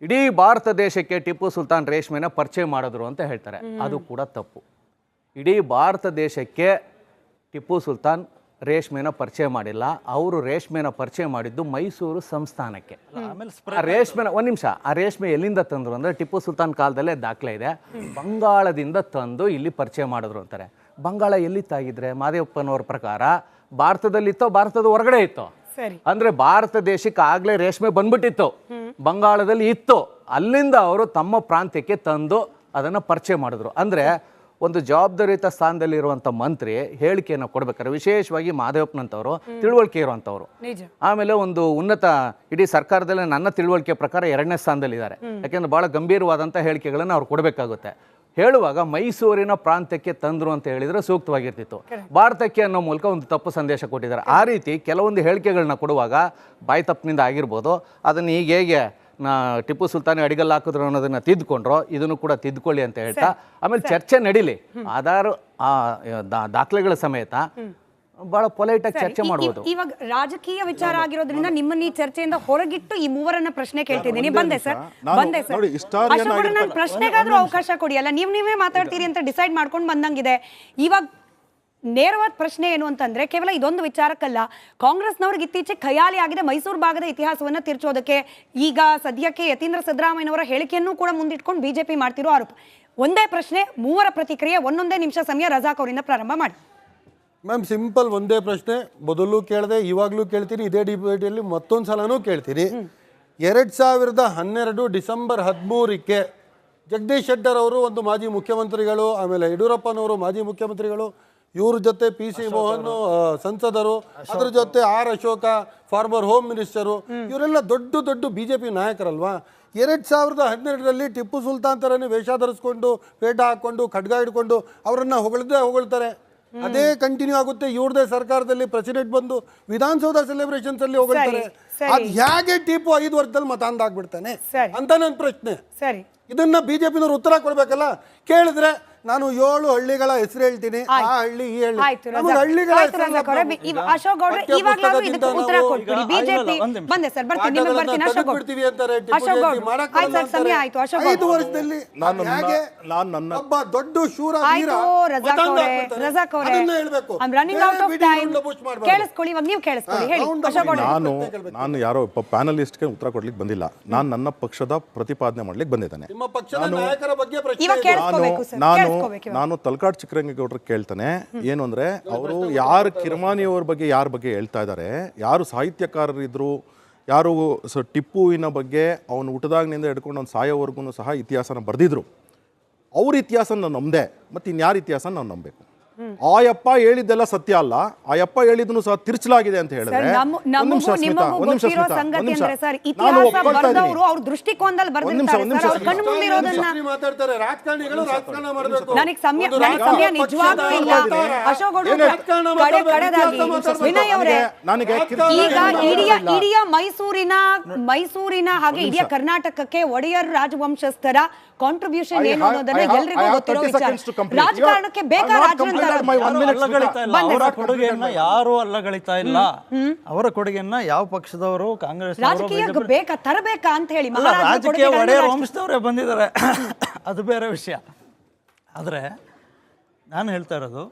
ಇಡೀ ಭಾರತ ದೇಶಕ್ಕೆ ಟಿಪ್ಪು ಸುಲ್ತಾನ್ ರೇಷ್ಮೆನ ಪರಿಚಯ ಮಾಡಿದ್ರು ಅಂತ ಹೇಳ್ತಾರೆ. ಅದು ಕೂಡ ತಪ್ಪು. ಇಡೀ ಭಾರತ ದೇಶಕ್ಕೆ ಟಿಪ್ಪು ಸುಲ್ತಾನ್ ರೇಷ್ಮೆನ ಪರಿಚಯ ಮಾಡಿಲ್ಲ. ಅವರು ರೇಷ್ಮೆನ ಪರಿಚಯ ಮಾಡಿದ್ದು ಮೈಸೂರು ಸಂಸ್ಥಾನಕ್ಕೆ. ರೇಷ್ಮೆನ ಒಂದು ನಿಮಿಷ, ಆ ರೇಷ್ಮೆ ಎಲ್ಲಿಂದ ತಂದರು ಅಂದರೆ ಟಿಪ್ಪು ಸುಲ್ತಾನ್ ಕಾಲದಲ್ಲೇ ದಾಖಲೆ ಇದೆ, ಬಂಗಾಳದಿಂದ ತಂದು ಇಲ್ಲಿ ಪರಿಚಯ ಮಾಡಿದ್ರು ಅಂತಾರೆ. ಬಂಗಾಳ ಎಲ್ಲಿತ್ತಾಗಿದ್ರೆ ಮಾದೇವಪ್ಪನವ್ರ ಪ್ರಕಾರ ಭಾರತದಲ್ಲಿತ್ತೋ ಭಾರತದ ಹೊರಗಡೆ ಇತ್ತೋ? ಅಂದ್ರೆ ಭಾರತ ದೇಶಕ್ಕೆ ಆಗ್ಲೇ ರೇಷ್ಮೆ ಬಂದ್ಬಿಟ್ಟಿತ್ತು, ಬಂಗಾಳದಲ್ಲಿ ಇತ್ತು. ಅಲ್ಲಿಂದ ಅವರು ತಮ್ಮ ಪ್ರಾಂತ್ಯಕ್ಕೆ ತಂದು ಅದನ್ನು ಪರಿಚಯ ಮಾಡಿದ್ರು. ಅಂದ್ರೆ ಒಂದು ಜವಾಬ್ದಾರಿಯುತ ಸ್ಥಾನದಲ್ಲಿರುವಂಥ ಮಂತ್ರಿ ಹೇಳಿಕೆಯನ್ನು ಕೊಡ್ಬೇಕಾದ್ರೆ, ವಿಶೇಷವಾಗಿ ಮಾದೇವಪ್ಪನಂತವರು ತಿಳುವಳಿಕೆ ಇರುವಂಥವ್ರು, ಆಮೇಲೆ ಒಂದು ಉನ್ನತ ಇಡೀ ಸರ್ಕಾರದಲ್ಲಿ ನನ್ನ ತಿಳುವಳಿಕೆ ಪ್ರಕಾರ 2ನೇ ಸ್ಥಾನದಲ್ಲಿದ್ದಾರೆ. ಯಾಕೆಂದ್ರೆ ಬಹಳ ಗಂಭೀರವಾದಂಥ ಹೇಳಿಕೆಗಳನ್ನು ಅವ್ರು ಕೊಡಬೇಕಾಗುತ್ತೆ. ಹೇಳುವಾಗ ಮೈಸೂರಿನ ಪ್ರಾಂತ್ಯಕ್ಕೆ ತಂದ್ರು ಅಂತ ಹೇಳಿದ್ರೆ ಸೂಕ್ತವಾಗಿರ್ತಿತ್ತು. ಭಾರತಕ್ಕೆ ಅನ್ನೋ ಮೂಲಕ ಒಂದು ತಪ್ಪು ಸಂದೇಶ ಕೊಟ್ಟಿದ್ದಾರೆ. ಆ ರೀತಿ ಕೆಲವೊಂದು ಹೇಳಿಕೆಗಳನ್ನ ಕೊಡುವಾಗ ಬಾಯಿ ತಪ್ಪಿನಿಂದ ಆಗಿರ್ಬೋದು. ಅದನ್ನು ಈಗ ಹೇಗೆ ಟಿಪ್ಪು ಸುಲ್ತಾನ್ ಅಡಿಗಲ್ ಹಾಕಿದ್ರು ಅನ್ನೋದನ್ನ ತಿದ್ದುಕೊಂಡ್ರು, ಇದನ್ನು ಕೂಡ ತಿದ್ದುಕೊಳ್ಳಿ ಅಂತ ಹೇಳ್ತಾ ಆಮೇಲೆ ಚರ್ಚೆ ನಡೀಲಿ. ಆಧಾರ ದಾಖಲೆಗಳ ಸಮೇತ ಬಹಳ ಪೊಲೈಟ್ ಆಗಿ ಚರ್ಚೆ ಮಾಡಬಹುದು. ಇವಾಗ ರಾಜಕೀಯ ವಿಚಾರ ಆಗಿರೋದ್ರಿಂದ ನಿಮ್ಮನ್ನ ಈ ಚರ್ಚೆಯಿಂದ ಹೊರಗಿಟ್ಟು ಈ ಮೂವರನ್ನ ಪ್ರಶ್ನೆ ಕೇಳ್ತಿದ್ದೀನಿ. ಬಂದೆ ಸರ್. ನಾನು ಪ್ರಶ್ನೆಗಾದ್ರೂ ಅವಕಾಶ ಕೊಡಿ. ಅಲ್ಲ ನೀವೇ ಮಾತಾಡ್ತೀರಿ ಅಂತ ಡಿಸೈಡ್ ಮಾಡ್ಕೊಂಡು ಬಂದಂಗಿದೆ. ಇವಾಗ ನೇರವಾದ ಪ್ರಶ್ನೆ ಏನು ಅಂತಂದ್ರೆ, ಕೇವಲ ಇದೊಂದು ವಿಚಾರಕ್ಕಲ್ಲ, ಕಾಂಗ್ರೆಸ್ನವ್ರಿಗೆ ಇತ್ತೀಚೆಗೆ ಖಯಾಲಿ ಆಗಿದೆ ಮೈಸೂರು ಭಾಗದ ಇತಿಹಾಸವನ್ನ ತಿರ್ಚೋದಕ್ಕೆ. ಈಗ ಸದ್ಯಕ್ಕೆ ಯತೀಂದ್ರ ಸಿದ್ದರಾಮಯ್ಯನವರ ಹೇಳಿಕೆಯನ್ನು ಕೂಡ ಮುಂದಿಟ್ಕೊಂಡು ಬಿಜೆಪಿ ಮಾಡ್ತಿರೋ ಆರೋಪ. ಒಂದೇ ಪ್ರಶ್ನೆ, ಮೂವರ ಪ್ರತಿಕ್ರಿಯೆ, 1 ನಿಮಿಷ ಸಮಯ. ರಜಾಕ್ ಅವರಿಂದ ಪ್ರಾರಂಭ ಮಾಡಿ. ಮ್ಯಾಮ್ ಸಿಂಪಲ್ ಒಂದೇ ಪ್ರಶ್ನೆ, ಮೊದಲು ಕೇಳಿದೆ, ಇವಾಗಲೂ ಕೇಳ್ತೀನಿ, ಇದೇ ಡಿಬೇಟಲ್ಲಿ ಮತ್ತೊಂದು ಸಲನೂ ಕೇಳ್ತೀನಿ. 2012 ಡಿಸೆಂಬರ್ 13ಕ್ಕೆ ಜಗದೀಶ್ ಶೆಟ್ಟರ್ ಅವರು ಒಂದು ಮಾಜಿ ಮುಖ್ಯಮಂತ್ರಿಗಳು, ಆಮೇಲೆ ಯಡಿಯೂರಪ್ಪನವರು ಮಾಜಿ ಮುಖ್ಯಮಂತ್ರಿಗಳು, ಇವ್ರ ಜೊತೆ PC ಮೋಹನ್ ಸಂಸದರು, ಅದ್ರ ಜೊತೆ R Ashoka farmer home minister, ಇವರೆಲ್ಲ ದೊಡ್ಡ ದೊಡ್ಡ BJP ನಾಯಕರಲ್ವಾ. 2012ರಲ್ಲಿ ಟಿಪ್ಪು ಸುಲ್ತಾನ್ ಥರನೇ ವೇಷ ಧರಿಸ್ಕೊಂಡು ಪೇಟ ಹಾಕ್ಕೊಂಡು ಖಡ್ಗ ಹಿಡ್ಕೊಂಡು ಅವರನ್ನು ಹೊಗಳ್ತಾರೆ. ಅದೇ ಕಂಟಿನ್ಯೂ ಆಗುತ್ತೆ. ಇವ್ರದೇ ಸರ್ಕಾರದಲ್ಲಿ ಪ್ರೆಸಿಡೆಂಟ್ ಬಂದು ವಿಧಾನಸೌಧ ಸೆಲೆಬ್ರೇಷನ್ಸ್ ಅಲ್ಲಿ ಹೊಗಳ್ತಾರೆ. ಅದು ಹೇಗೆ ಟಿಪ್ಪು 5 ವರ್ಷದಲ್ಲಿ ಮತಾಂಧ ಆಗ್ಬಿಡ್ತಾನೆ ಅಂತ ನನ್ನ ಪ್ರಶ್ನೆ. ಇದನ್ನ BJPನವ್ರು ಉತ್ತರ ಕೊಡ್ಬೇಕಲ್ಲ. ಕೇಳಿದ್ರೆ ನಾನು 7 ಹಳ್ಳಿಗಳ ಹೆಸರು ಹೇಳ್ತೀನಿ, ಆ ಹಳ್ಳಿ ಈ ಹಳ್ಳಿ, ನಮಗೆ ಹಳ್ಳಿಗಳ ಅಶೋಕ್ ಗೌಡ್ರೆ ಇವಾಗಲಾದ್ರೂ ಇದಕ್ಕೆ ಉತ್ತರ ಕೊಟ್ಬಿಡಿ. ಬಿಜೆಪಿ ಬಂದೆ ಸರ್, ಬರ್ತೀನಿ, ನಿಮಗೆ ಬರ್ತೀನಿ. ಅಶೋಕ್ ಬಿಡ್ತೀವಿ ಅಂತಾರೆ. ಅಶೋಕ್ ಗೌಡ್ರೆ ಆಯ್ತು ಸರ್, ಸಮಯ ಆಯ್ತು. ಅಶೋಕ್ 5 ವರ್ಷದಲ್ಲಿ ಒಬ್ಬ ದೊಡ್ಡ ಶೂರ ವೀರ ರಜಾಕ್ ಅವರೇ, I am running out of time. ಕೇಳಿಸ್ಕೊಳ್ಳಿ, ಇವಾಗ ನೀವು ಕೇಳಿಸ್ಕೊಳ್ಳಿ, ಹೇಳಿ ಅಶೋಕ್ ಗೌಡ್ರೆ. ನಾನು ಯಾರೋ ಪ್ಯಾನಲಿಸ್ಟ್ಗೆ ಉತ್ತರ ಕೊಡ್ಲಿಕ್ಕೆ ಬಂದಿಲ್ಲ. ನಾನು ನನ್ನ ಪಕ್ಷದ ಪ್ರತಿಪಾದನೆ ಮಾಡ್ಲಿಕ್ಕೆ ಬಂದಿದ್ದೇನೆ. ನಿಮ್ಮ ಪಕ್ಷದ ನಾಯಕರ ಬಗ್ಗೆ ಪ್ರಶ್ನೆ. ಇವಾಗ ಕೇಳಿಸ್ಕೋಬೇಕು ಸರ್. ನಾನು ತಲಕಾಡ್ ಚಿಕ್ಕರಂಗೇಗೌಡರು ಕೇಳ್ತಾನೆ, ಏನು ಅಂದ್ರೆ ಅವರು ಯಾರು ಕಿರ್ಮಾನಿಯವ್ರ ಬಗ್ಗೆ ಯಾರ ಬಗ್ಗೆ ಹೇಳ್ತಾ ಇದ್ದಾರೆ, ಯಾರು ಸಾಹಿತ್ಯಕಾರರಿದ್ರು, ಯಾರು ಟಿಪ್ಪುವಿನ ಬಗ್ಗೆ ಅವನು ಹುಟ್ಟದಾಗಿನಿಂದ ಹಿಡ್ಕೊಂಡು ಅವ್ನು ಸಾಯೋವರೆಗೂ ಸಹ ಇತಿಹಾಸನ ಬರೆದಿದ್ರು, ಅವ್ರ ಇತಿಹಾಸ ನಾನು ನಂಬದೆ ಮತ್ತೆ ಇನ್ಯಾರ ಇತಿಹಾಸ ನಾನು ನಂಬಬೇಕು. ಆಯಪ್ಪ ಹೇಳಿದ್ದೆಲ್ಲ ಸತ್ಯ ಅಲ್ಲ, ಆಯಪ್ಪ ಹೇಳಿದ್ನು ಸಹ ತಿರ್ಚಲಾಗಿದೆ ಅಂತ ಹೇಳಿದ್ರೆ ಮಾತಾಡ್ತಾರೆ. ರಾಜಕಾರಣಿಗಳು ರಾಜಕಾರಣ ಮಾಡಬೇಕು. ನನಗೆ ಸಮಯ ನಿಜವಾಗ್ಲೂ ಇಲ್ಲ. ಅಶೋಕ್ ಗೌಡ್ರು ವಿನಯ್ ಅವರೇ, ಈಗ ಇಡೀ ಮೈಸೂರಿನ ಹಾಗೆ ಇಡೀ ಕರ್ನಾಟಕಕ್ಕೆ ಒಡೆಯರ್ ರಾಜವಂಶಸ್ಥರ ಕಾಂಟ್ರಿಬ್ಯೂಷನ್ ಏನು ಅನ್ನೋದನ್ನ ಎಲ್ರಿಗೂ ಗೊತ್ತಿರೋ ವಿಚಾರ. ರಾಜಕಾರಣಕ್ಕೆ ಬೇಕಾ ಅವರ ಕೊಡುಗೆಯನ್ನ ಯಾರು ಅಲ್ಲಗಳಿತಾ ಇಲ್ಲ. ಅವರ ಕೊಡುಗೆಯನ್ನ ಯಾವ ಪಕ್ಷದವರು, ಕಾಂಗ್ರೆಸ್ ರಾಜಕೀಯ ಬೇಕಾ ತರಬೇಕಾ ಅಂತ ಹೇಳಿ ರಾಜಕೀಯ ಒಡೆಯರ್ ವಂಶದವರೇ ಬಂದಿದ್ದಾರೆ, ಅದು ಬೇರೆ ವಿಷಯ. ಆದರೆ ನಾನು ಹೇಳ್ತಾ ಇರೋದು,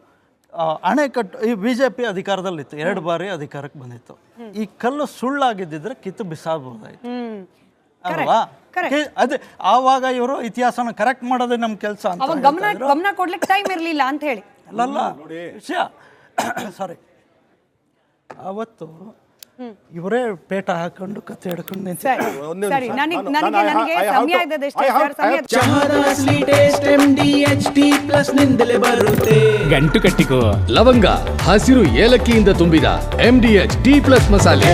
ಅಣೆಕಟ್ಟು ಈ BJP ಅಧಿಕಾರದಲ್ಲಿತ್ತು, 2 ಬಾರಿ ಅಧಿಕಾರಕ್ಕೆ ಬಂದಿತ್ತು. ಈ ಕಲ್ಲು ಸುಳ್ಳಾಗಿದ್ದಿದ್ರೆ ಕಿತ್ತು ಬಿಸಾಡ್ಬೋದಾಯ್ತು ಅಲ್ವಾ? ಅದೇ ಆವಾಗ ಇವರು ಇತಿಹಾಸನ ಕರೆಕ್ಟ್ ಮಾಡೋದೇ ನಮ್ಮ ಕೆಲಸ ಅಂತ ಗಮನ ಕೊಡ್ಲಿಕ್ಕೆ ಟೈಮ್ ಇರಲಿಲ್ಲ ಅಂತ ಹೇಳಿ ಅಲ್ಲ ವಿಷಯ. ಸಾರಿ, ಅವತ್ತು ಇವರೇ ಪೇಟ ಹಾಕೊಂಡು ಕತ್ತೆ ಹಿಡ್ಕೊಂಡು ಗಂಟು ಕಟ್ಟಿಕೋ ಲವಂಗ, ಹಸಿರು ಏಲಕ್ಕಿಯಿಂದ ತುಂಬಿದ MDH D+ ಮಸಾಲೆ.